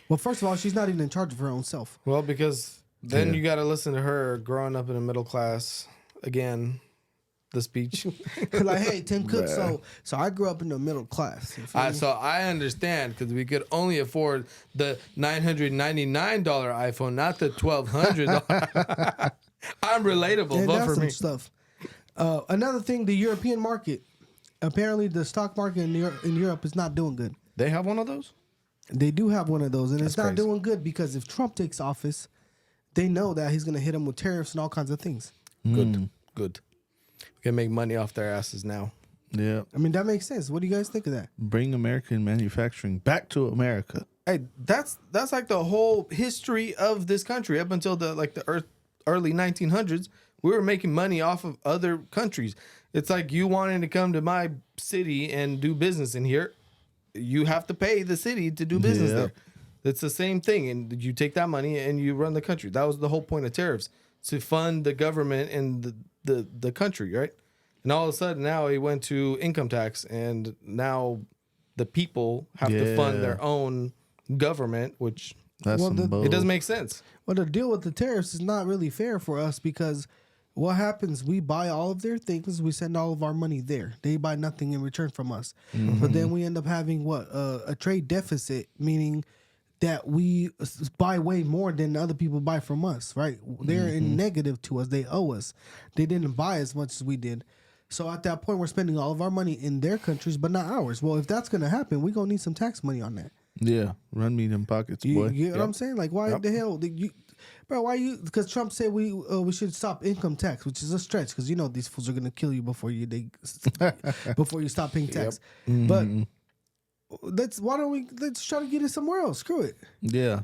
Well, first of all, she's not even in charge of her own self. Well, because then you got to listen to her growing up in the middle class again. The speech. Like, hey, Tim Cook. So I grew up in the middle class. You feel me? So I understand because we could only afford the $999 iPhone, not the $1,200. I'm relatable. And Vote that's for some me. stuff. Another thing, the European market. Apparently, the stock market in Europe is not doing good. They have one of those? They do have one of those, and it's not crazy. doing good because if Trump takes office, they know that he's going to hit them with tariffs and all kinds of things. Good. We can make money off their asses now. Yeah. I mean, that makes sense. What do you guys think of that? Bring American manufacturing back to America. Hey, that's like the whole history of this country up until the early 1900s. We were making money off of other countries. It's like you wanting to come to my city and do business in here, you have to pay the city to do business there. It's the same thing, and you take that money and you run the country. That was the whole point of tariffs, to fund the government and the country, right? And all of a sudden now he went to income tax, and now the people have to fund their own government, which That's Well, some the- bull. it doesn't make sense. Well, the deal with the tariffs is not really fair for us because what happens, we buy all of their things, we send all of our money there. They buy nothing in return from us. But then we end up having a trade deficit, meaning that we buy way more than other people buy from us, right? They're in negative to us. They owe us. They didn't buy as much as we did. So at that point, we're spending all of our money in their countries, but not ours. Well, if that's going to happen, we're going to need some tax money on that. Yeah. Run me them pockets, You boy. get what I'm saying? Like, why the hell did you, bro? Why you? Because Trump said we should stop income tax, which is a stretch because you know these fools are gonna kill you before you stop paying tax. But let's try to get it somewhere else. Screw it. Yeah.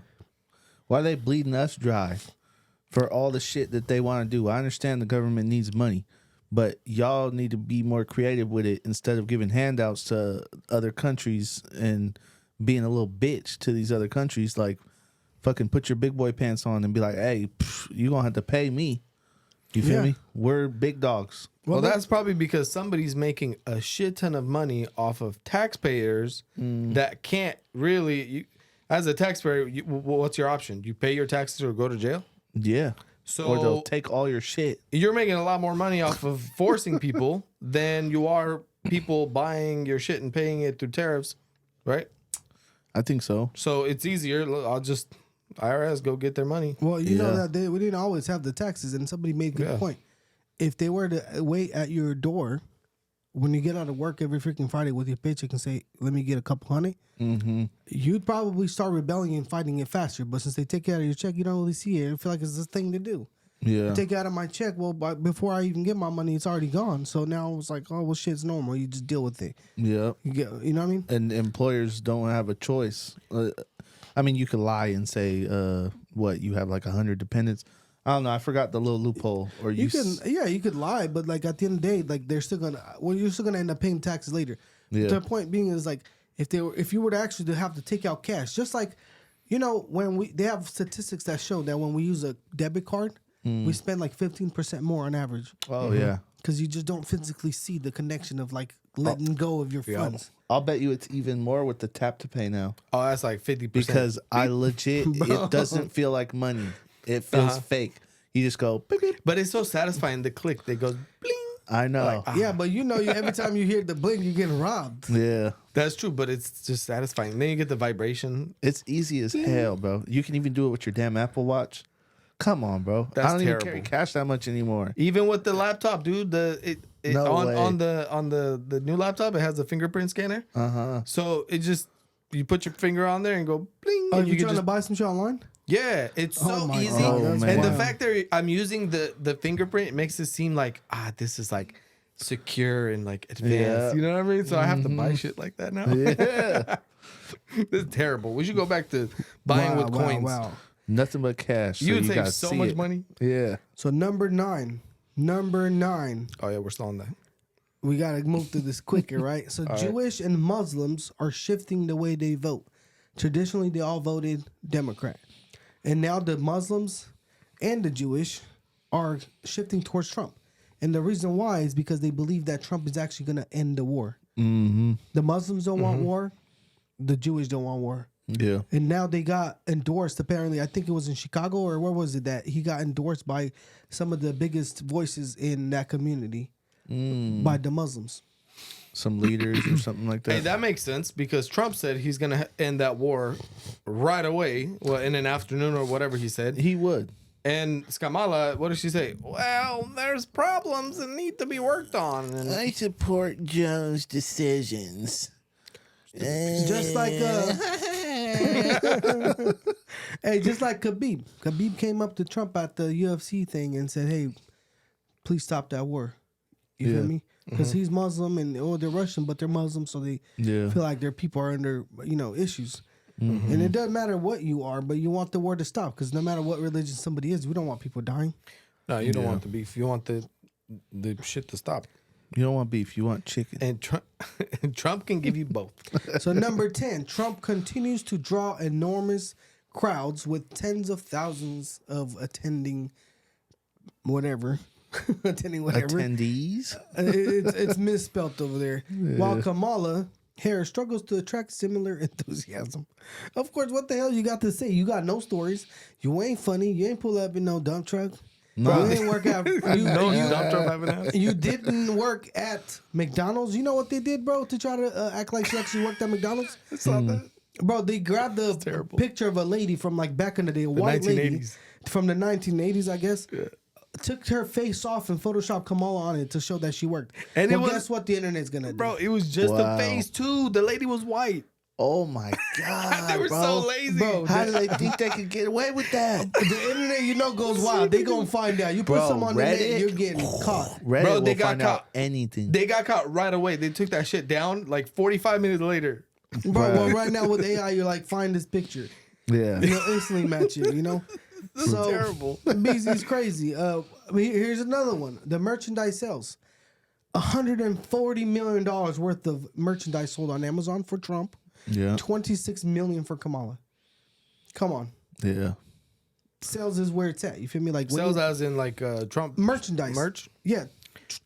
Why are they bleeding us dry for all the shit that they want to do. I understand the government needs money, but y'all need to be more creative with it instead of giving handouts to other countries and being a little bitch to these other countries. Like, fucking put your big boy pants on and be like, hey, you gonna have to pay me. You feel me? We're big dogs. Well, that's probably because somebody's making a shit ton of money off of taxpayers that can't really. As a taxpayer, what's your option? You pay your taxes or go to jail? Yeah. So or they'll take all your shit. You're making a lot more money off of forcing people than you are people buying your shit and paying it through tariffs, right? I think so. So it's easier. I'll just IRS go get their money. Well, you know that we didn't always have the taxes, and somebody made a good point. If they were to wait at your door when you get out of work every freaking Friday with your paycheck and say, "Let me get a couple $100," you'd probably start rebelling and fighting it faster. But since they take it out of your check, you don't really see it. I feel like it's a thing to do. Yeah. You take it out of my check. Well, before I even get my money, it's already gone. So now it's like, oh well, shit's normal. You just deal with it. Yeah. You know what I mean? And employers don't have a choice. I mean, you could lie and say, you have like 100 dependents. I don't know. I forgot the little loophole. Or you could lie, but like at the end of the day, like you're still gonna end up paying taxes later. Yeah. The point being is like if you were to actually have to take out cash, just like when they have statistics that show that when we use a debit card, we spend like 15% more on average. Oh yeah, because you just don't physically see the connection of like letting go of your funds. I'll bet you it's even more with the tap to pay now. Oh, that's like 50%. Because I legit, it doesn't feel like money. It feels fake. You just go, beep, beep. But it's so satisfying. The click, they go bling. I know. Yeah, but every time you hear the blink, you're getting robbed. Yeah. That's true, but it's just satisfying. Then you get the vibration. It's easy as hell, bro. You can even do it with your damn Apple Watch. Come on, bro. That's I don't terrible. even carry cash that much anymore. Even with the laptop, dude. On the new laptop, it has a fingerprint scanner. So it just you put your finger on there and go bling. Oh, and you can trying just to buy some shit online? Yeah, it's so my easy. God, that's And the wild. fact that I'm using the fingerprint, it makes it seem like this is like secure and like advanced. Yeah. You know what I mean? So I have to buy shit like that now. Yeah. This is terrible. We should go back to buying with coins. Wow. Nothing but cash. You would so save gotta so see much it. money. Yeah. So number nine. Oh yeah, we're still on that. We got to move through this quicker, right? So Jewish and Muslims are shifting the way they vote. Traditionally, they all voted Democrat. And now the Muslims and the Jewish are shifting towards Trump. And the reason why is because they believe that Trump is actually going to end the war. Mm-hmm. The Muslims don't want war. The Jewish don't want war. Yeah. And now they got endorsed, apparently, I think it was in Chicago, or where was it that he got endorsed by some of the biggest voices in that community by the Muslims. Some leaders or something like that. Hey, that makes sense because Trump said he's going to end that war right away, well, in an afternoon or whatever he said. He would. And Skamala, what did she say? Well, there's problems that need to be worked on. And I support Joe's decisions. Just like just like Khabib. Khabib came up to Trump at the UFC thing and said, "Hey, please stop that war." You feel me? Because he's Muslim and they're Russian, but they're Muslim, so they feel like their people are under issues. And it doesn't matter what you are, but you want the war to stop. Because no matter what religion somebody is, we don't want people dying. no, you don't want the beef. You want the shit to stop. You don't want beef. You want chicken. And Trump can give you both. So number 10, Trump continues to draw enormous crowds with tens of thousands of attending whatever. Attendees. It's misspelled over there. While Kamala Harris struggles to attract similar enthusiasm. Of course, what the hell you got to say? You got no stories. You ain't funny. You ain't pull up in no dump truck. No. You ain't work at you didn't work at McDonald's. You know what they did, bro, to try to act like she actually worked at McDonald's? It's not that. Bro, they grabbed the picture of a lady from like back in the day, a white lady 1980s. from the 1980s, I guess. Yeah. Took her face off and Photoshopped Kamala on it to show that she worked. And well, guess what the internet's gonna do? Bro, it was just a face too. The lady was white. Oh my God. They were bro. so lazy. Bro, How do they think they could get away with that? the internet, goes wild. They gonna find out. You put Bro, someone on the net, Reddit? you're getting caught. Reddit Bro, they will got find caught. out anything. They got caught right away. They took that shit down like 45 minutes later. Bro, well, right now with AI, you're like, find this picture. Yeah. Instantly match it, So terrible. BZ's crazy. Here's another one. The merchandise sales. $140 million worth of merchandise sold on Amazon for Trump. Yeah. 26 million for Kamala. Come on. Yeah. Sales is where it's at. You feel me? Like when Sales you- as in like Trump merchandise. merch. Yeah.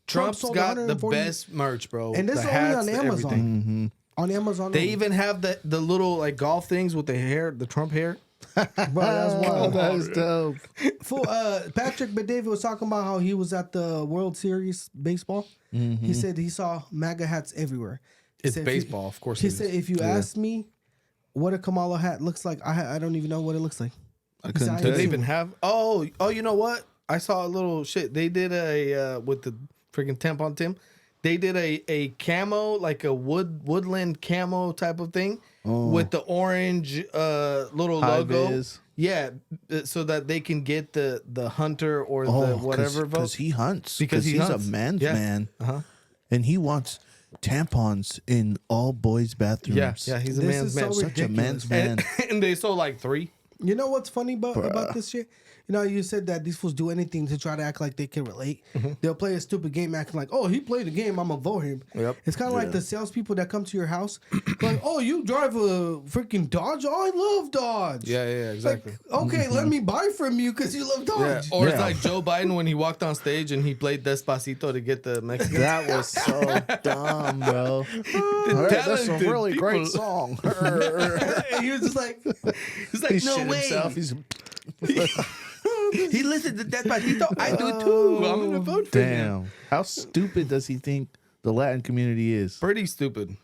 Trump's sold got the 140 best merch, bro. And this The is only hats, on the Amazon. everything. On Amazon. They only. even have the little like golf things with the hair, the Trump hair. Bro, that's wild. That is dope. Full, Patrick Bet-David was talking about how he was at the World Series baseball. He said he saw MAGA hats everywhere. He It's said if you- baseball, of course. He it said, is. if you ask me what a Kamala hat looks like, I don't even know what it looks like. I couldn't Do Do tell they you. even have? Oh, you know what? I saw a little shit. They did a with the freaking temp on Tim. They did a camo, like a woodland camo type of thing with the orange little High logo. vis. Yeah, so that they can get the hunter or the whatever vote. Because he hunts. Because he he's hunts. a man's Yeah. man. Uh-huh. And he wants tampons in all boys' bathrooms. Yeah, he's a This man's is man. so Such a man's ridiculous. man. And they sold like 3. You know what's funny about this shit? You know, you said that these fools do anything to try to act like they can relate. They'll play a stupid game acting like, oh, he played a game, I'm going to vote him. Yep. It's kind of like the salespeople that come to your house. Like, oh, you drive a freaking Dodge? Oh, I love Dodge. Yeah, exactly. Like, okay, let me buy from you because you love Yeah. Dodge. Or it's Yeah. like Joe Biden when he walked on stage and he played Despacito to get the Mexican. That was so dumb, bro. That's a talented really great people. song. And he was just like, He's like, He no shit way. himself. He's He listened to Despacito. I do too. I'm gonna vote for him. damn. How stupid does he think the Latin community is? Pretty stupid.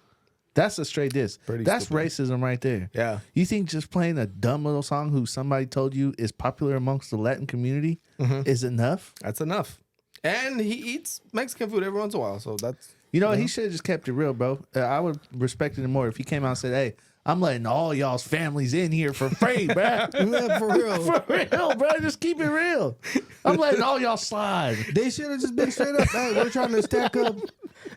That's a straight diss. Pretty That's stupid. racism right there. Yeah. You think just playing a dumb little song who somebody told you is popular amongst the Latin community is enough? That's enough. And he eats Mexican food every once in a while, so that's You know, he should have just kept it real, bro. I would respect it more if he came out and said, hey, I'm letting all y'all's families in here for free, bro. yeah, for real. For real, bro. Just keep it real. I'm letting all y'all slide. They should have just been straight up. Hey, we're trying to stack up.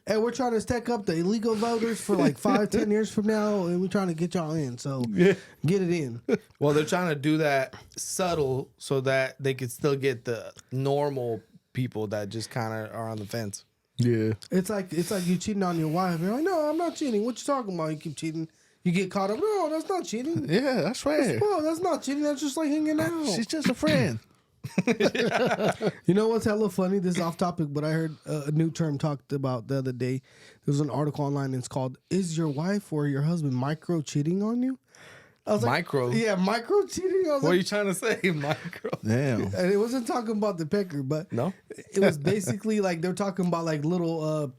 And we're trying to stack up the illegal voters for like 5-10 years from now, and we're trying to get y'all in. So get it in. well, they're trying to do that subtle so that they could still get the normal people that just kind of are on the fence. Yeah. It's like you cheating on your wife. You're like, no, I'm not cheating. What you talking about? You keep cheating. You get caught up. No, that's not cheating. Yeah, that's right. Bro, that's not cheating. That's just like hanging out. She's just a friend. You know what's hella funny? This is off topic, but I heard a new term talked about the other day. There was an article online, and it's called "Is your wife or your husband micro cheating on you?" I was Micro? yeah, micro cheating. I was What are like, you trying to say, micro? Damn. and it wasn't talking about the pecker, but No? it was basically like they're talking about like little.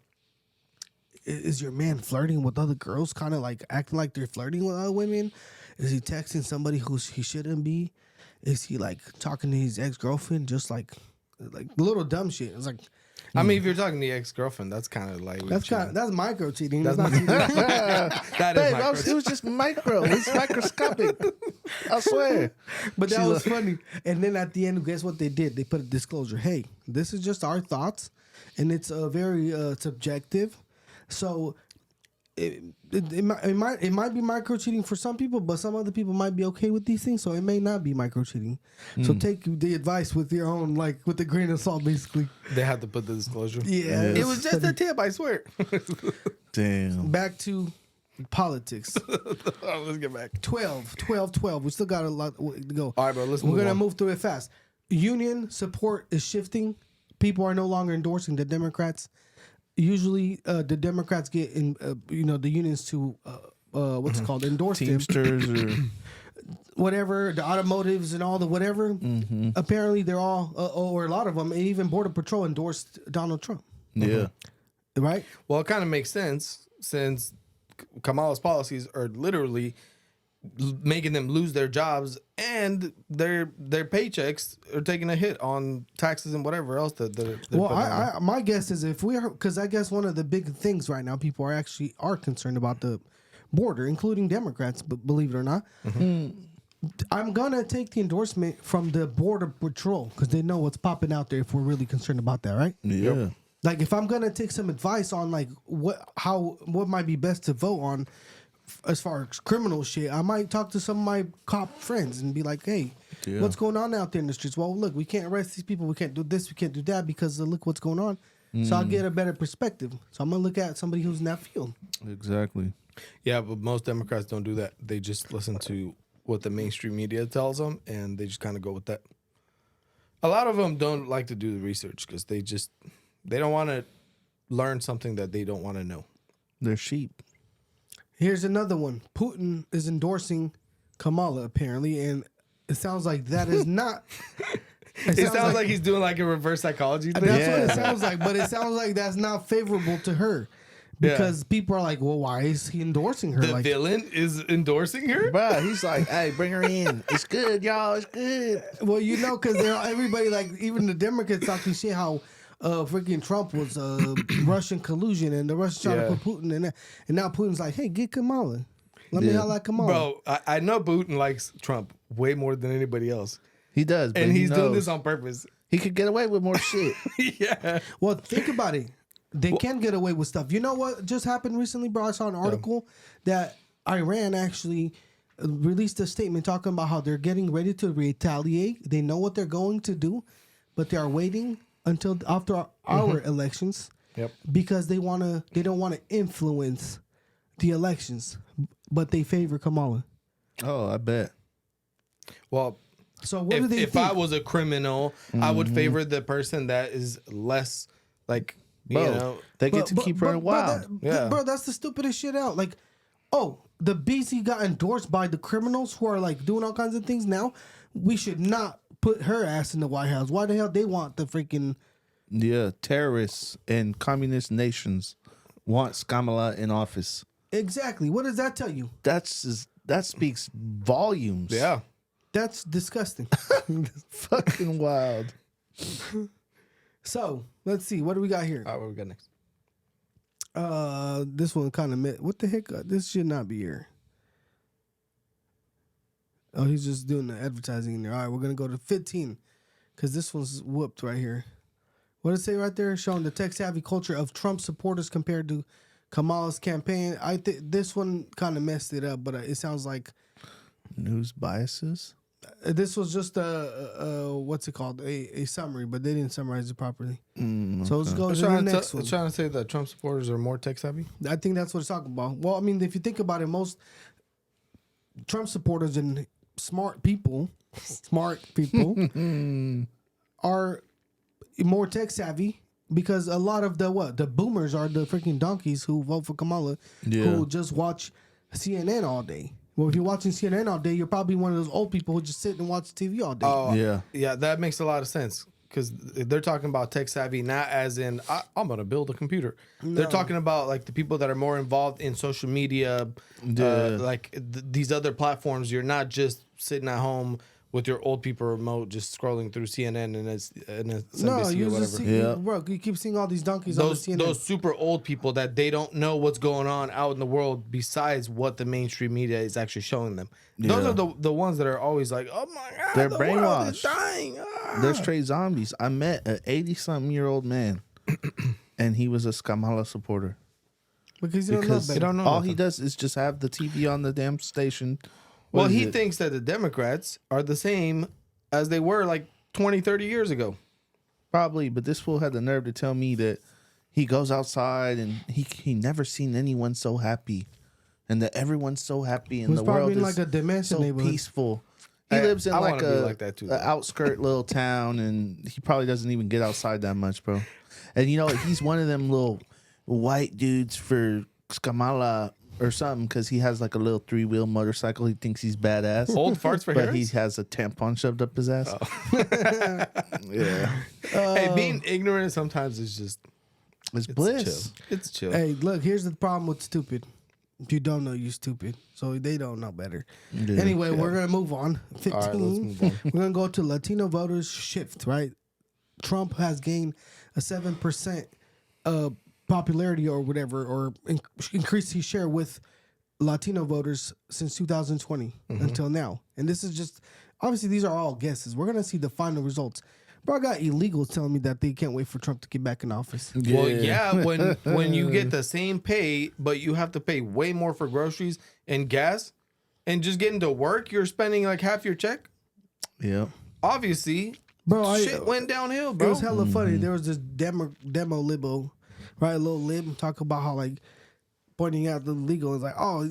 Is your man flirting with other girls? Kind of like acting like they're flirting with other women? Is he texting somebody who he shouldn't be? Is he like talking to his ex-girlfriend? Just like little dumb shit. It's like I mean, if you're talking to your ex-girlfriend, that's kind of like that's micro cheating. That's That's not cheating. that is Babe, micro. it was just micro. It's microscopic. I swear. But that was funny. And then at the end, guess what they did? They put a disclosure. Hey, this is just our thoughts, and it's very subjective. So it might be micro cheating for some people, but some other people might be okay with these things. So it may not be micro cheating. So take the advice with your own, like with a grain of salt, basically. They had to put the disclosure. Yeah, It was just a tip, I swear. Damn. Back to politics. Let's get back. 12. We still got a lot to go. All right, bro, let's We're move gonna on. move through it fast. Union support is shifting. People are no longer endorsing the Democrats. Usually, the Democrats get in, the unions to what's it called, endorse them. Teamsters or Whatever, the automotives and all the whatever. Apparently, they're all, or a lot of them, and even Border Patrol endorsed Donald Trump. yeah. Right? Well, it kind of makes sense since Kamala's policies are literally making them lose their jobs and their paychecks are taking a hit on taxes and whatever else that they're Well, putting on. my guess is if we're, because I guess one of the big things right now, people are concerned about the border, including Democrats, but believe it or not. I'm gonna take the endorsement from the Border Patrol because they know what's popping out there. If we're really concerned about that, right? Yeah. Like if I'm gonna take some advice on like what might be best to vote on as far as criminal shit, I might talk to some of my cop friends and be like, hey, Yeah. What's going on out there in the streets? Well, look, we can't arrest these people. We can't do this. We can't do that because look what's going on. So I'll get a better perspective. So I'm going to look at somebody who's in that field. Exactly. Yeah, but most Democrats don't do that. They just listen to what the mainstream media tells them, and they just kind of go with that. A lot of them don't like to do the research because they don't want to learn something that they don't want to know. They're sheep. Here's another one. Putin is endorsing Kamala, apparently, and it sounds like that is not... It sounds like he's doing like a reverse psychology thing. That's what it sounds like, but it sounds like that's not favorable to her. Because people are like, well, why is he endorsing her? The villain is endorsing her? Bruh, he's like, hey, bring her in. It's good, y'all. It's good. Well, because everybody, like, even the Democrats talking shit how freaking Trump was Russian collusion and the Russians trying to put Putin in there. And now Putin's like, hey, get Kamala. Let me highlight Kamala. Bro, I know Putin likes Trump way more than anybody else. He does. But And he's doing knows this on purpose. He could get away with more shit. Yeah. Well, think about it. They can get away with stuff. You know what just happened recently, bro? I saw an article that Iran actually released a statement talking about how they're getting ready to retaliate. They know what they're going to do, but they are waiting until after our elections because they don't want to influence the elections, but they favor Kamala. Oh, I bet. Well, so what do they if think? I was a criminal, I would favor the person that is less like, Bro, you know. they get to keep her wild. Bro, that's the stupidest shit out. Like, oh, the BC got endorsed by the criminals who are like doing all kinds of things now. We should not put her ass in the White House. Why the hell they want the freaking... Yeah, terrorists and communist nations want Kamala in office. Exactly. What does that tell you? That speaks volumes. Yeah. That's disgusting. Fucking wild. So, let's see. What do we got here? All right, what we got next? This one kind of... What the heck? This should not be here. Oh, he's just doing the advertising in there. All right, we're going to go to 15 because this one's whooped right here. What does it say right there? Showing the tech-savvy culture of Trump supporters compared to Kamala's campaign. I think this one kind of messed it up, but it sounds like... News biases? This was just what's it called? A summary, but they didn't summarize it properly. So let's go to the next one. Trying to say that Trump supporters are more tech savvy? I think that's what it's talking about. Well, I mean, if you think about it, most Trump supporters and smart people are more tech savvy because a lot of the boomers are the freaking donkeys who vote for Kamala, who just watch CNN all day. Well, if you're watching CNN all day, you're probably one of those old people who just sit and watch TV all day. Oh, yeah, that makes a lot of sense because they're talking about tech savvy, not as in I'm going to build a computer. No. They're talking about like the people that are more involved in social media, like these other platforms. You're not just sitting at home with your old people remote, just scrolling through CNN and SNBC or whatever. Bro, you keep seeing all these donkeys on the CNN. Those super old people that they don't know what's going on out in the world besides what the mainstream media is actually showing them. Those are the ones that are always like, oh my God, they're the brainwashed. world is dying. They're straight zombies. I met an 80-something-year-old man, and he was a Kamala supporter. Because you don't know all he does is just have the TV on the damn station. Well, he thinks that the Democrats are the same as they were like 20, 30 years ago. Probably, but this fool had the nerve to tell me that he goes outside and he never seen anyone so happy, and that everyone's so happy and the world is like a dimension so peaceful. He lives in like an outskirt little town, and he probably doesn't even get outside that much, bro. And you know, he's one of them little white dudes for Kamala or something because he has like a little 3-wheel motorcycle. He thinks he's badass. Old farts for but Harris? he has a tampon shoved up his ass. Yeah. Hey, being ignorant sometimes is just it's bliss. Chill. It's chill. Hey, look, here's the problem with stupid. If you don't know, you're stupid. So they don't know better. Yeah. Anyway, we're going to move on. 15. All right, let's move on. We're going to go to Latino voters shift, right? Trump has gained a 7% popularity or whatever, or increased his share with Latino voters since 2020 until now. And this is just, obviously these are all guesses. We're going to see the final results. Bro, I got illegals telling me that they can't wait for Trump to get back in office. Yeah. Well, yeah, when you get the same pay, but you have to pay way more for groceries and gas, and just getting to work, you're spending like half your check. Yeah. Obviously, Bro, shit went downhill, bro. It was hella funny. There was this demo libo, right? A little lib talk about how like pointing out the legal is like, oh,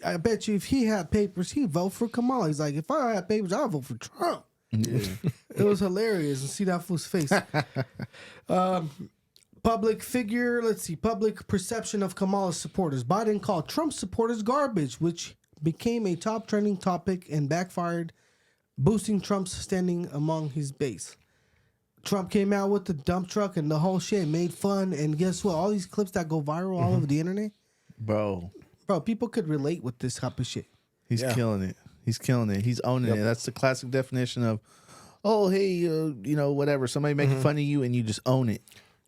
I bet you if he had papers, he'd vote for Kamala. He's like, if I had papers, I'd vote for Trump. Yeah. It was hilarious and see that fool's face. Public figure, let's see, public perception of Kamala's supporters. Biden called Trump supporters garbage, which became a top trending topic and backfired, boosting Trump's standing among his base. Trump came out with the dump truck and the whole shit, made fun, and guess what? All these clips that go viral all over the internet, Bro, people could relate with this type of shit. he's killing it. He's killing it. He's owning it. That's the classic definition of, oh, hey, whatever. Somebody making fun of you and you just own it.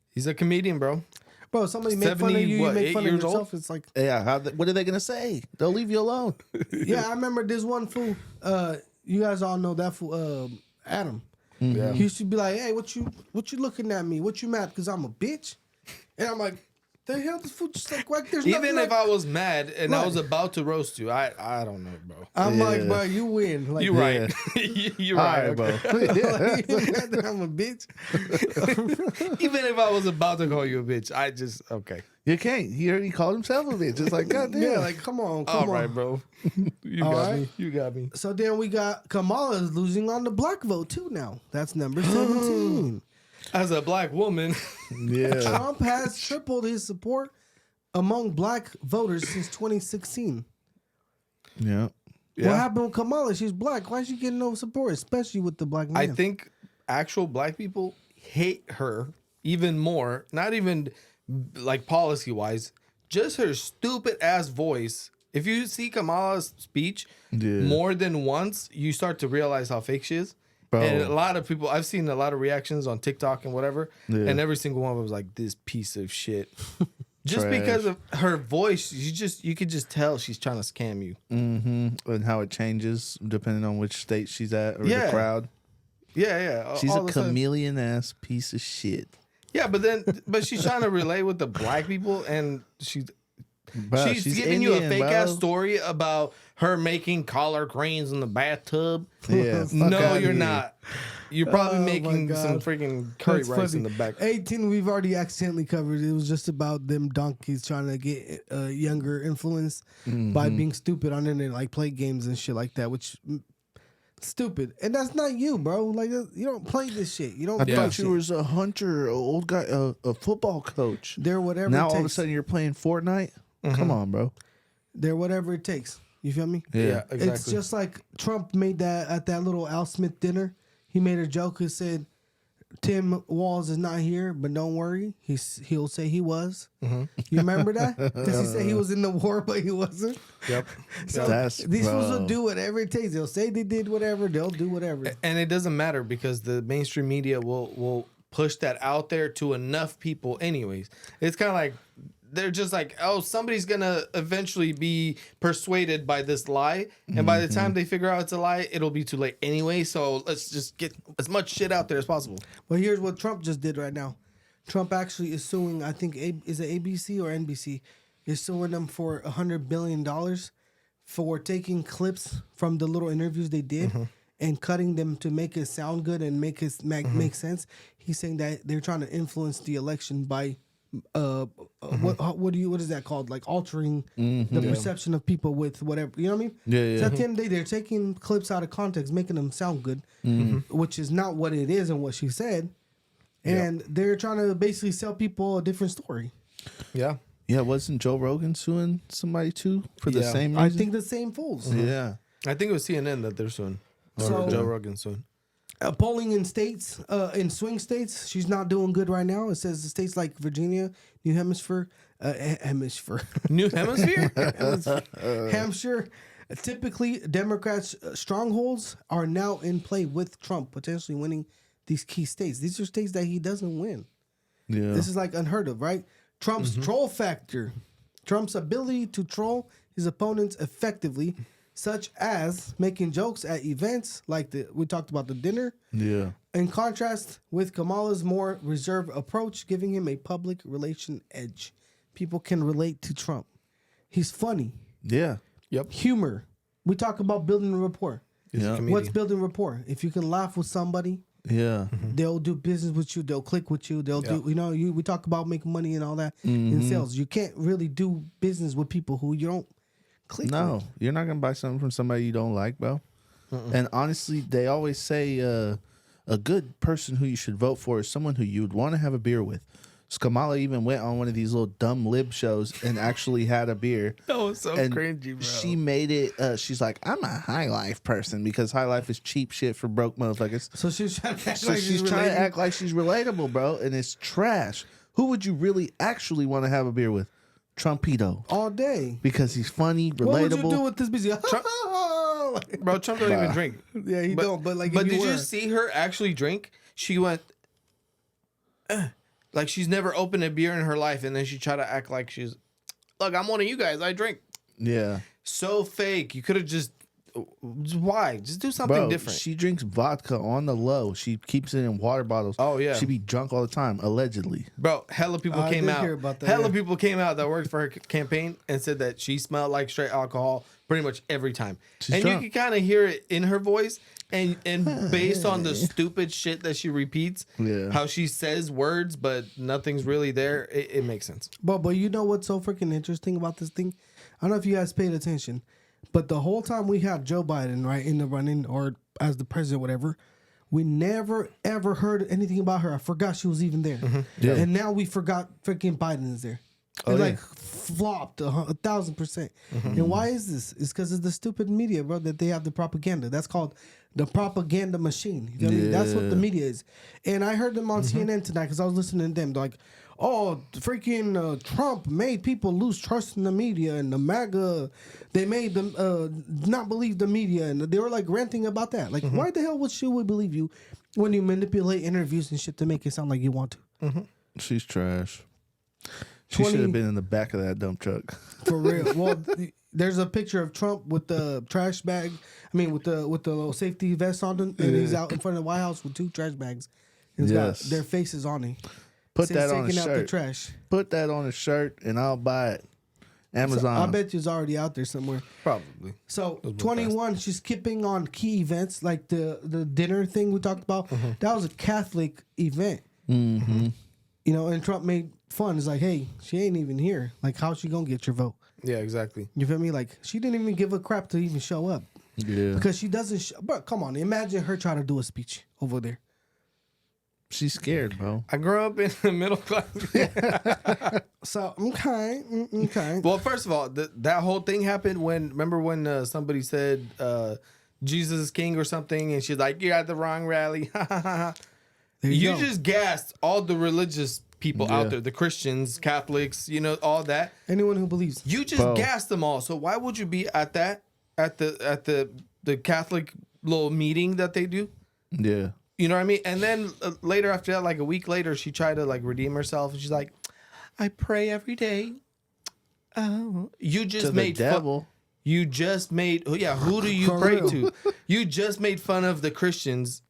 He's a comedian, bro. Bro, somebody make fun of you, you make fun of yourself. It's like, Yeah, what are they going to say? They'll leave you alone. yeah, I remember this one fool. You guys all know that fool, Adam. Yeah. He used to be like, "Hey, what you looking at me? What you mad because I'm a bitch?" And I'm like, "The hell, this fool just like there's Even nothing if I was mad and I was about to roast you, I don't know, bro. I'm like, bro, you win. Like, You right. You're right, bro. Like, you mad that I'm a bitch. Even if I was about to call you a bitch, I just okay. You can't. He already called himself a bitch. It's like, God damn. Yeah, like come on. All right, bro. You All got right. me. You got me. So then we got Kamala's losing on the black vote too now. That's number 17. As a black woman, Yeah. Trump has tripled his support among black voters since 2016. Yeah. What happened with Kamala? She's black. Why is she getting no support, especially with the black man? I think actual black people hate her even more. Not even like policy wise, just her stupid ass voice. If you see Kamala's speech more than once, you start to realize how fake she is. Bro. And a lot of people, I've seen a lot of reactions on TikTok and whatever, and every single one of them was like, "This piece of shit." Just Trash. because of her voice, you could just tell she's trying to scam you. Mm-hmm. And how it changes depending on which state she's at or the crowd. Yeah. She's All a of sudden- chameleon ass piece of shit. Yeah, but she's trying to relate with the black people, and she's Bro, giving you Indian, a fake ass bro. story about her making collard greens in the bathtub. Yeah. No, outta you're here. not. You're probably Oh, my making God. some freaking curry That's rice funny. in the back. 18, we've already accidentally covered. It was just about them donkeys trying to get younger influence by being stupid on the internet, like play games and shit like that, which stupid. And that's not you, bro. Like you don't play this shit. You don't. I play thought shit. you was a hunter, a old guy, a football coach. They're whatever. Now it all of a takes. sudden you're playing Fortnite. Come on, bro. They're whatever it takes. You feel me? Yeah, exactly. It's just like Trump made that at that little Al Smith dinner. He made a joke who said, "Tim Walz is not here, but don't worry, he'll say he was." You remember that? Because he said he was in the war, but he wasn't. Yep. So That's- these fools will bro. do whatever it takes. They'll say they did whatever. They'll do whatever. And it doesn't matter because the mainstream media will push that out there to enough people anyways. It's kind of like they're just like, oh, somebody's gonna eventually be persuaded by this lie, and by the time they figure out it's a lie, it'll be too late anyway. So let's just get as much shit out there as possible. Well, here's what Trump just did right now. Trump actually is suing, I think, is it ABC or NBC? Is suing them for $100 billion for taking clips from the little interviews they did and cutting them to make it sound good and make it make sense. He's saying that they're trying to influence the election by what is that called? Like altering the perception of people with whatever, you know what I mean? Yeah. So at the end of the day, they're taking clips out of context, making them sound good, which is not what it is and what she said. And they're trying to basically sell people a different story. Yeah. Yeah, wasn't Joe Rogan suing somebody too for the Yeah. same reason? I think the same fools. Yeah. I think it was CNN that they're suing. Or So- Joe Rogan suing. Polling in states, in swing states, she's not doing good right now. It says the states like Virginia, New Hampshire, New Hemisphere? Hampshire, typically Democrats' strongholds are now in play with Trump potentially winning these key states. These are states that he doesn't win. Yeah. This is like unheard of, right? Trump's troll factor, Trump's ability to troll his opponents effectively, such as making jokes at events like we talked about the dinner. Yeah. In contrast with Kamala's more reserved approach, giving him a public relation edge. People can relate to Trump. He's funny. Yeah. Yep. Humor. We talk about building a rapport. He's a comedian. What's building rapport? If you can laugh with somebody, Yeah. they'll do business with you. They'll click with you. They'll do, we talk about making money and all that in sales. You can't really do business with people who you don't click with. You're not going to buy something from somebody you don't like, bro. And honestly, they always say a good person who you should vote for is someone who you would want to have a beer with. So Kamala even went on one of these little dumb lib shows and actually had a beer. That was so cringy, bro. She made it. She's like, I'm a High Life person because High Life is cheap shit for broke motherfuckers. So she's trying to act So like she's trying to act like she's relatable, bro, and it's trash. Who would you really actually want to have a beer with? Trumpito. all day. Because he's funny, relatable. What would you do with this busy? Bro, Trump don't even drink. Yeah, he don't. But like, but if did were, you see her actually drink? She went, like she's never opened a beer in her life, and then she tried to act like she's, look, I'm one of you guys. I drink. Yeah. So fake. You could have just, why? Just do something Bro, different. she drinks vodka on the low. She keeps it in water bottles. Oh, yeah. She be drunk all the time, allegedly. Bro, hella people I came did out. hear about that, Hella yeah. people came out that worked for her campaign and said that she smelled like straight alcohol pretty much every time. She's and drunk. you can kind of hear it in her voice. And based on the stupid shit that she repeats, Yeah. how she says words but nothing's really there, it makes sense. but you know what's so freaking interesting about this thing? I don't know if you guys paid attention, but the whole time we had Joe Biden right in the running or as the president, whatever, we never ever heard anything about her. I forgot she was even there, Yeah. and now we forgot freaking Biden is there. Oh, It yeah. like flopped 1,000%. And why is this? It's because of the stupid media, bro. That they have the propaganda. That's called the propaganda machine. You know what I mean? That's what the media is. And I heard them on CNN tonight because I was listening to them. They're like, oh, freaking Trump made people lose trust in the media, and the MAGA, they made them not believe the media, and they were like ranting about that. Like, why the hell should we believe you when you manipulate interviews and shit to make it sound like you want to? She's trash. She 20 should have been in the back of that dump truck. For real. Well, there's a picture of Trump with the trash bag. I mean, with the little safety vest on him, and he's out in front of the White House with 2 trash bags. And it's Yes. got their faces on it. Put Says that on a taking out the shirt. trash. Put that on a shirt, and I'll buy it. Amazon. I bet you it's already out there somewhere. Probably. So 21, she's skipping on key events like the dinner thing we talked about. That was a Catholic event. Mm-hmm. You know, and Trump made fun. It's like, hey, she ain't even here. Like, how's she gonna get your vote? Yeah, exactly. You feel me? Like, she didn't even give a crap to even show up Yeah. because she doesn't. But come on, imagine her trying to do a speech over there. She's scared, bro. I grew up in the middle class. So okay. Well, first of all, that whole thing happened remember when somebody said Jesus is king or something, and she's like, you're at the wrong rally. There You go. just gassed all the religious people Yeah. out there, the Christians, Catholics, all that. Anyone who believes. You just Bro. gassed them all. So why would you be at the Catholic little meeting that they do? Yeah. You know what I mean? And then later after that, like a week later, she tried to like redeem herself, and she's like, I pray every day. Oh, you just To the made devil. You just made, who do you For pray real. to? You just made fun of the Christians,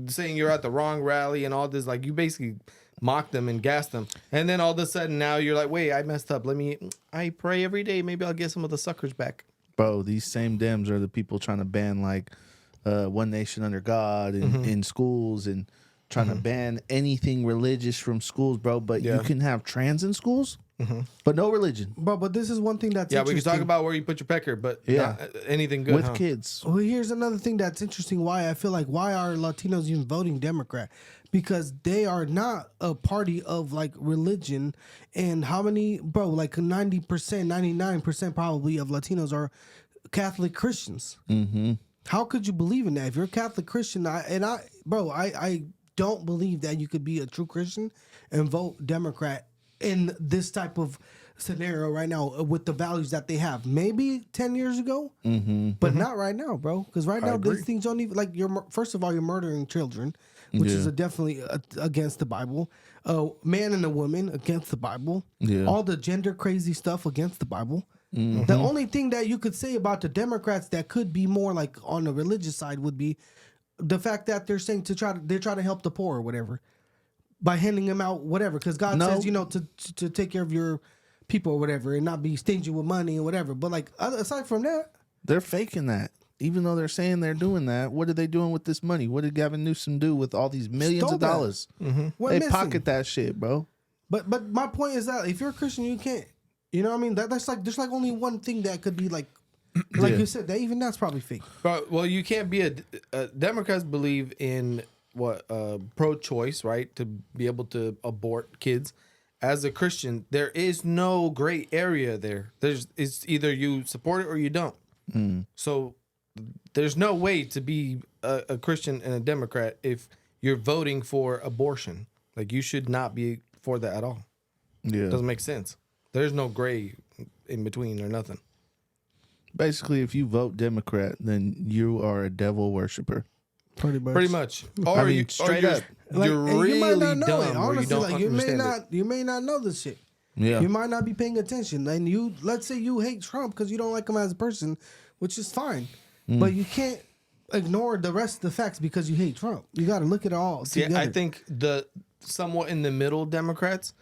saying you're at the wrong rally and all this. Like, you basically mocked them and gassed them. And then all of a sudden now you're like, wait, I messed up. I pray every day. Maybe I'll get some of the suckers back. Bro, these same Dems are the people trying to ban like One Nation Under God in schools and trying to ban anything religious from schools, bro. But you can have trans in schools, but no religion. But this is one thing that's We can interesting. talk about where you put your pecker, but Yeah. not anything good. With kids. Well, here's another thing that's interesting. Why I feel like why are Latinos even voting Democrat? Because they are not a party of like religion. And how many, bro? Like 90%, 99% probably of Latinos are Catholic Christians. Mm-hmm. How could you believe in that? If you're a Catholic Christian, I don't believe that you could be a true Christian and vote Democrat in this type of scenario right now with the values that they have. Maybe 10 years ago, but not right now, bro. Because right now, these things don't even, like, first of all, you're murdering children, which is definitely against the Bible. Man and a woman against the Bible. Yeah. All the gender crazy stuff against the Bible. The only thing that you could say about the Democrats that could be more like on the religious side would be the fact that they're saying they're trying to help the poor or whatever by handing them out whatever, because God says to take care of your people or whatever and not be stingy with money or whatever. But like aside from that, They're faking that. even though they're saying they're doing that, what are they doing with this money? What did Gavin Newsom do with all these millions Stole of that. dollars? What They missing? pocket that shit, bro. But my point is that if you're a Christian, you can't. You know what I mean? That's like there's like only one thing that could be like you said. That even that's probably fake. But well, you can't be Democrats believe in what pro-choice, right? To be able to abort kids. As a Christian, there is no gray area there. It's either you support it or you don't. So there's no way to be a Christian and a Democrat if you're voting for abortion. Like you should not be for that at all. Yeah. Doesn't make sense. There's no gray in between or nothing. Basically, if you vote Democrat, then you are a devil worshiper. Pretty much. Pretty much. Or mean, straight you're, up. You're and really you might not know dumb it. or you Honestly, don't like you may understand it. not know this shit. Yeah. You might not be paying attention. And you, let's say you hate Trump because you don't like him as a person, which is fine. But you can't ignore the rest of the facts because you hate Trump. You got to look at it all See, together. I think the somewhat in the middle Democrats,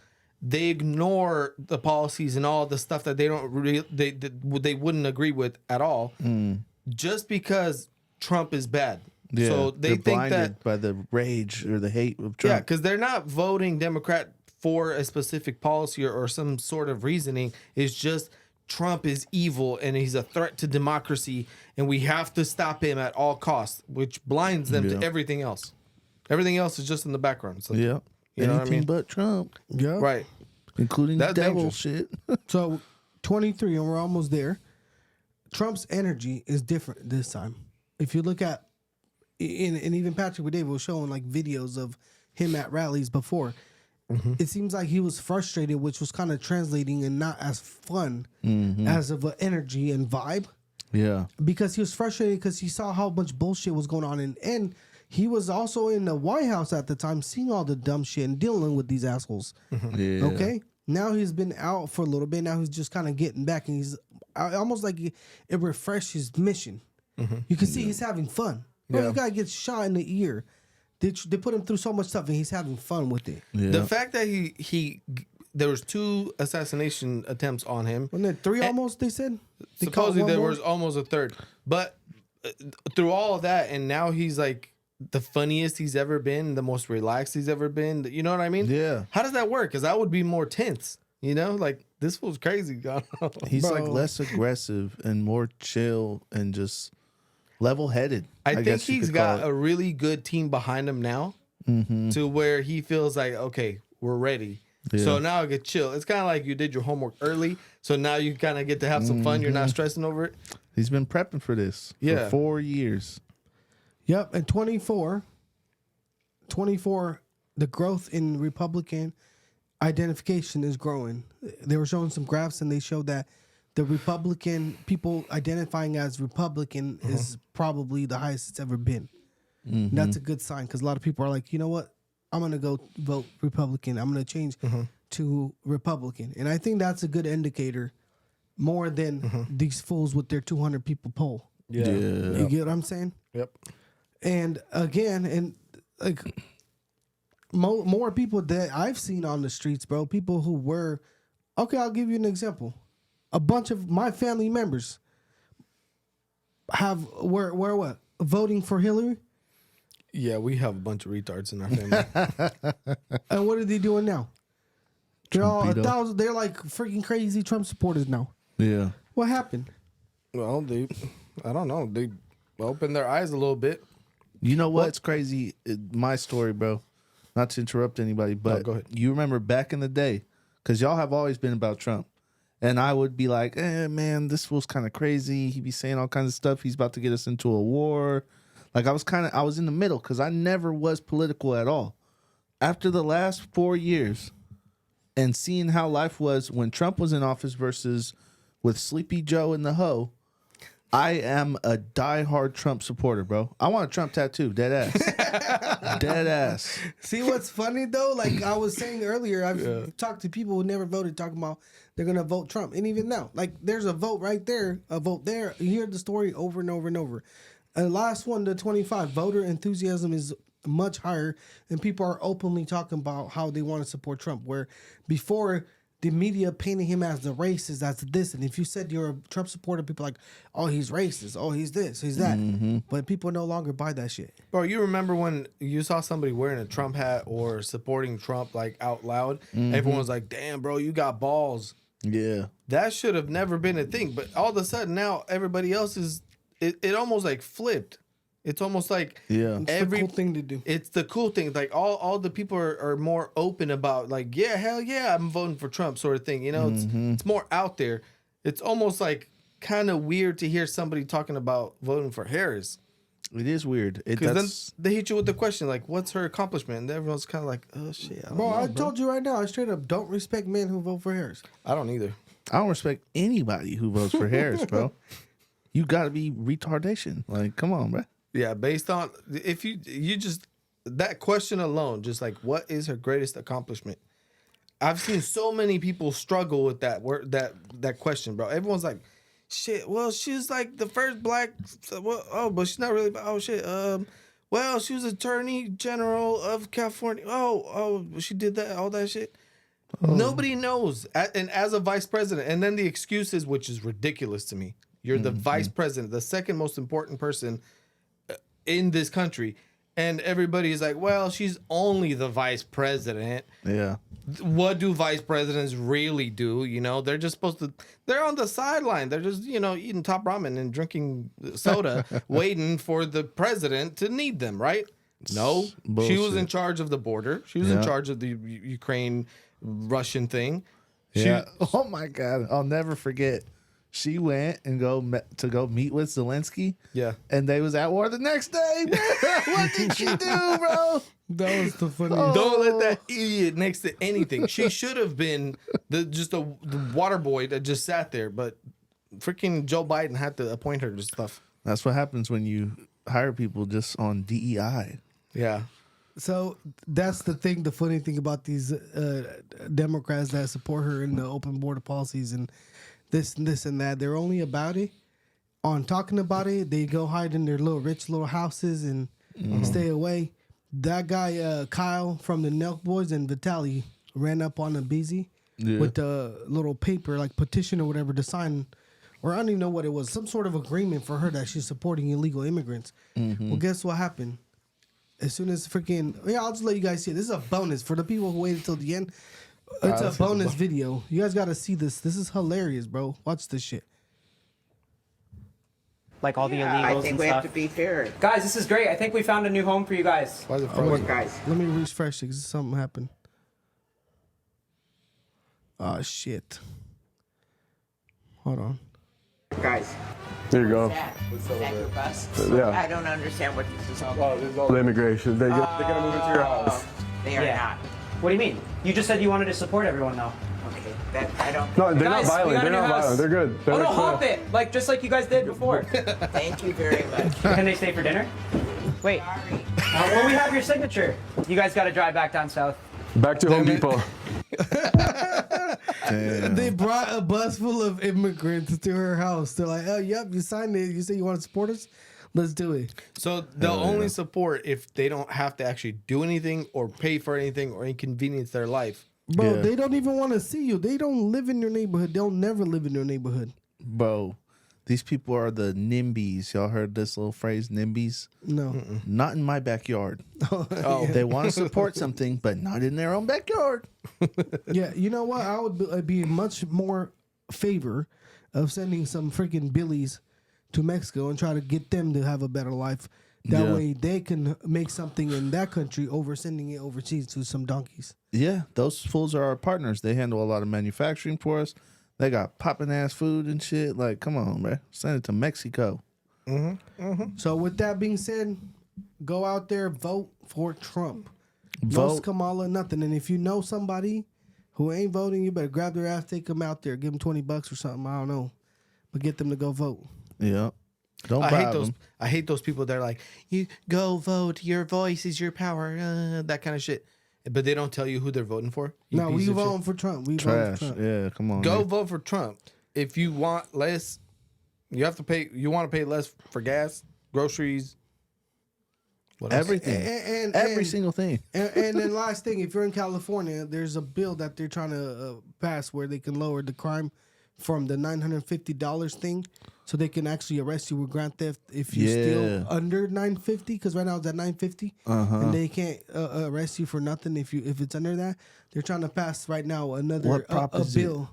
they ignore the policies and all the stuff that they don't really they wouldn't agree with at all, just because Trump is bad. Yeah. So they They're think blinded that by the rage or the hate of yeah, Trump. because they're not voting Democrat for a specific policy or some sort of reasoning. It's just Trump is evil and he's a threat to democracy, and we have to stop him at all costs, which blinds them to everything else. Everything else is just in the background. So, Yeah. You know what I Anything mean? but Trump, yeah. Right. including That's devil dangerous. shit. So 23, and we're almost there. Trump's energy is different this time. If you look at, and even Patrick with David was showing like videos of him at rallies before. It seems like he was frustrated, which was kind of translating and not as fun as of an energy and vibe. Yeah. Because he was frustrated because he saw how much bullshit was going on, and he was also in the White House at the time, seeing all the dumb shit and dealing with these assholes. Yeah. Okay, now he's been out for a little bit. Now he's just kind of getting back, and he's almost like it refreshed his mission. You can see he's having fun. Bro, Yeah. the guy gets shot in the ear. They put him through so much stuff, and he's having fun with it. Yeah. The fact that he there was 2 assassination attempts on him. Wasn't there 3 almost? They said they caught Supposedly one there more? was almost a third, but through all of that, and now he's like the funniest he's ever been, the most relaxed he's ever been. You know what I mean? Yeah. How does that work? Because I would be more tense. You know, like this was crazy. He's like Bro. less aggressive and more chill and just level-headed. I think guess you he's could got call a it. really good team behind him now, to where he feels like, okay, we're ready. So Yeah. now I get chill. It's kind of like you did your homework early, so now you kind of get to have some fun. You're not stressing over it. He's been prepping for this Yeah. for 4 years. Yep, and 24, the growth in Republican identification is growing. They were showing some graphs, and they showed that the Republican people identifying as Republican is probably the highest it's ever been. And that's a good sign, because a lot of people are like, you know what? I'm going to go vote Republican. I'm going to change to Republican. And I think that's a good indicator more than these fools with their 200 people poll. Yeah. You get what I'm saying? Yep. And again, and like more people that I've seen on the streets, bro, people who were, okay, I'll give you an example. A bunch of my family members were what? Voting for Hillary? Yeah, we have a bunch of retards in our family. And what are they doing now? They're all Trumpito. they're like freaking crazy Trump supporters now. Yeah. What happened? Well, I don't know. They opened their eyes a little bit. You know what's crazy? My story, bro. Not to interrupt anybody, but go ahead. you remember back in the day, because y'all have always been about Trump. And I would be like, man, this fool's kind of crazy. He'd be saying all kinds of stuff. He's about to get us into a war. Like I was in the middle because I never was political at all. After the last 4 years and seeing how life was when Trump was in office versus with Sleepy Joe and the Ho, I am a diehard Trump supporter, bro. I want a Trump tattoo, dead ass. Dead ass. See what's funny though? Like I was saying earlier, I've talked to people who never voted, talking about they're gonna vote Trump, and even now, like there's a vote right there, a vote there. You hear the story over and over and over. And last one, the 25, voter enthusiasm is much higher, and people are openly talking about how they want to support Trump. Where before the media painted him as the racist, as this. And if you said you're a Trump supporter, people are like, oh, he's racist. Oh, he's this, he's that. But people no longer buy that shit. Bro, you remember when you saw somebody wearing a Trump hat or supporting Trump like out loud? Everyone was like, damn, bro, you got balls. Yeah. That should have never been a thing. But all of a sudden now everybody else is, it almost like flipped. It's almost like Yeah. It's the cool thing to do. It's the cool thing. Like all the people are more open about like, yeah, hell yeah, I'm voting for Trump sort of thing. You know, it's more out there. It's almost like kind of weird to hear somebody talking about voting for Harris. It is weird. Because then they hit you with the question like, what's her accomplishment? And everyone's kind of like, oh shit. I told you right now, I straight up don't respect men who vote for Harris. I don't either. I don't respect anybody who votes for Harris, bro. You got to be retardation. Like, come on, bro. Yeah, based on if you just that question alone, just like what is her greatest accomplishment? I've seen so many people struggle with that word, that question, bro. Everyone's like, shit. Well, she's like the first black. Well, but she's not really. Oh shit. Well, she was Attorney General of California. Oh, she did that. All that shit. Nobody knows. And as a vice president, and then the excuses, which is ridiculous to me. You're the vice president, the second most important person in this country, and everybody is like, well, she's only the vice president. Yeah. What do vice presidents really do? You know, they're just supposed to, they're on the sideline. They're just, you know, eating top ramen and drinking soda, waiting for the president to need them, right? No. Bullshit. She was in charge of the border. She was in charge of the Ukraine Russian thing. Yeah. Oh my God. I'll never forget. She went and go meet with Zelensky. Yeah. And they was at war the next day. What did she do, bro? That was the funny. Don't let that idiot next to anything. She should have been the water boy that just sat there, but freaking Joe Biden had to appoint her to stuff. That's what happens when you hire people just on DEI. Yeah. So that's the thing. The funny thing about these Democrats that support her in the open border policies and this and that, they're only about it on talking about it. They go hide in their little rich little houses and stay away. That guy Kyle from the Nelk Boys and Vitaly ran up on a busy with a little paper like petition or whatever to sign, or I don't even know what it was, some sort of agreement for her that she's supporting illegal immigrants. Well, guess what happened? As soon as I'll just let you guys see it. This is a bonus for the people who waited till the end. It's a bonus video. You guys got to see this. This is hilarious, bro. Watch this shit. Like all the illegals I think and we stuff. have to be fair. Guys, this is great. I think we found a new home for you guys. Why is it frozen? Guys, Let me refresh it because something happened. Oh, shit. Hold on. guys. There you go. Is that your bus? Yeah. I don't understand what this is all about. Oh, this is all the immigration. They're gonna move into your house. They are not. What do you mean? You just said you wanted to support everyone, though. Okay, that I don't. No, they're Guys, not violent. They're not violent. They're good. They're Oh no, like, hop it! Just like you guys did before. Thank you very much. Can they stay for dinner? Wait. Sorry. Well, we have your signature. You guys got to drive back down south. Back to Home Depot. They brought a bus full of immigrants to her house. They're like, oh, yep, you signed it. You say you want to support us? Let's do it. So they'll only support if they don't have to actually do anything or pay for anything or inconvenience their life. Bro, Yeah. they don't even want to see you. They don't live in your neighborhood. They'll never live in your neighborhood. Bro, these people are the NIMBYs. Y'all heard this little phrase, NIMBYs? No. Not in my backyard. Oh. They want to support something, but not in their own backyard. Yeah, you know what? I would I'd be much more favor of sending some freaking Billies to Mexico and try to get them to have a better life. That way they can make something in that country over sending it overseas to some donkeys. Yeah, those fools are our partners. They handle a lot of manufacturing for us. They got popping ass food and shit. Like, come on, man. Send it to Mexico. So with that being said, go out there, vote for Trump. Vote. No Kamala, nothing. And if you know somebody who ain't voting, you better grab their ass, take them out there, give them $20 or something. I don't know, but get them to go vote. Yeah. Don't I bribe hate those. them. I hate those people that are like, "You go vote. Your voice is your power." That kind of shit. But they don't tell you who they're voting for. You No, piece we of shit. voting for Trump. We Trash. voting for Trump. Yeah, come on. Go man. vote for Trump. If you want less, you have to pay. You want to pay less for gas, groceries, Everything. Every single thing. And then last thing, if you're in California, there's a bill that they're trying to pass where they can lower the crime from the $950 thing, so they can actually arrest you with grand theft if you steal under $950. Because right now it's at $950, and they can't arrest you for nothing if it's under that. They're trying to pass right now another a bill.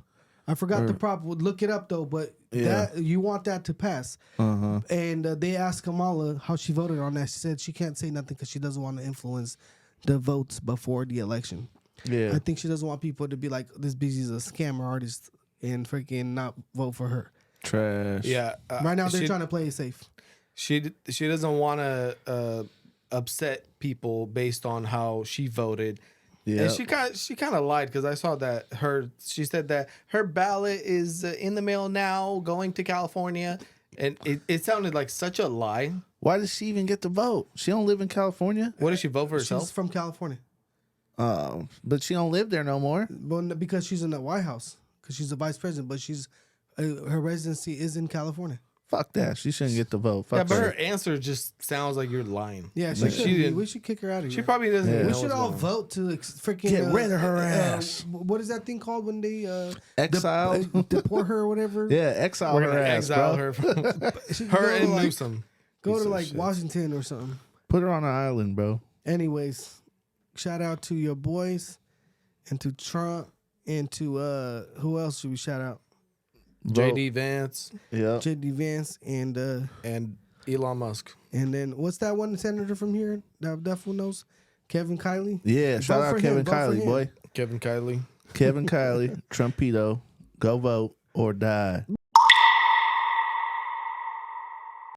I forgot the prop. Look it up though, but that you want that to pass. And they asked Kamala how she voted on that. She said she can't say nothing because she doesn't want to influence the votes before the election. Yeah, I think she doesn't want people to be like, this busy's a scammer artist and freaking not vote for her. Trash. Yeah. Right now they're trying to play it safe. She doesn't want to upset people based on how she voted. Yeah, and she kind of lied because I saw that she said that her ballot is in the mail now, going to California, and it sounded like such a lie. Why does she even get to vote? She don't live in California. What does she vote for herself? She's from California. But she don't live there no more. But because she's in the White House, because she's a vice president, but her residency is in California. Fuck that. She shouldn't get the vote. Fuck yeah, but her. her answer just sounds like you're lying. Yeah, we should kick her out of here. She probably doesn't. We know should all vote to freaking get rid of her ass. What is that thing called when they exiled, deport her or whatever? Yeah, exile her ass, exile bro. her and Newsom. Go to like Washington or something. Put her on an island, bro. Anyways, shout out to your boys and to Trump and to who else should we shout out? JD Vance. Yeah. JD Vance and Elon Musk. And then what's that one senator from here that fool knows? Kevin Kiley? Yeah, shout out Kevin Kiley, boy. Kevin Kiley. Kevin Kiley, Trumpito, go vote or die.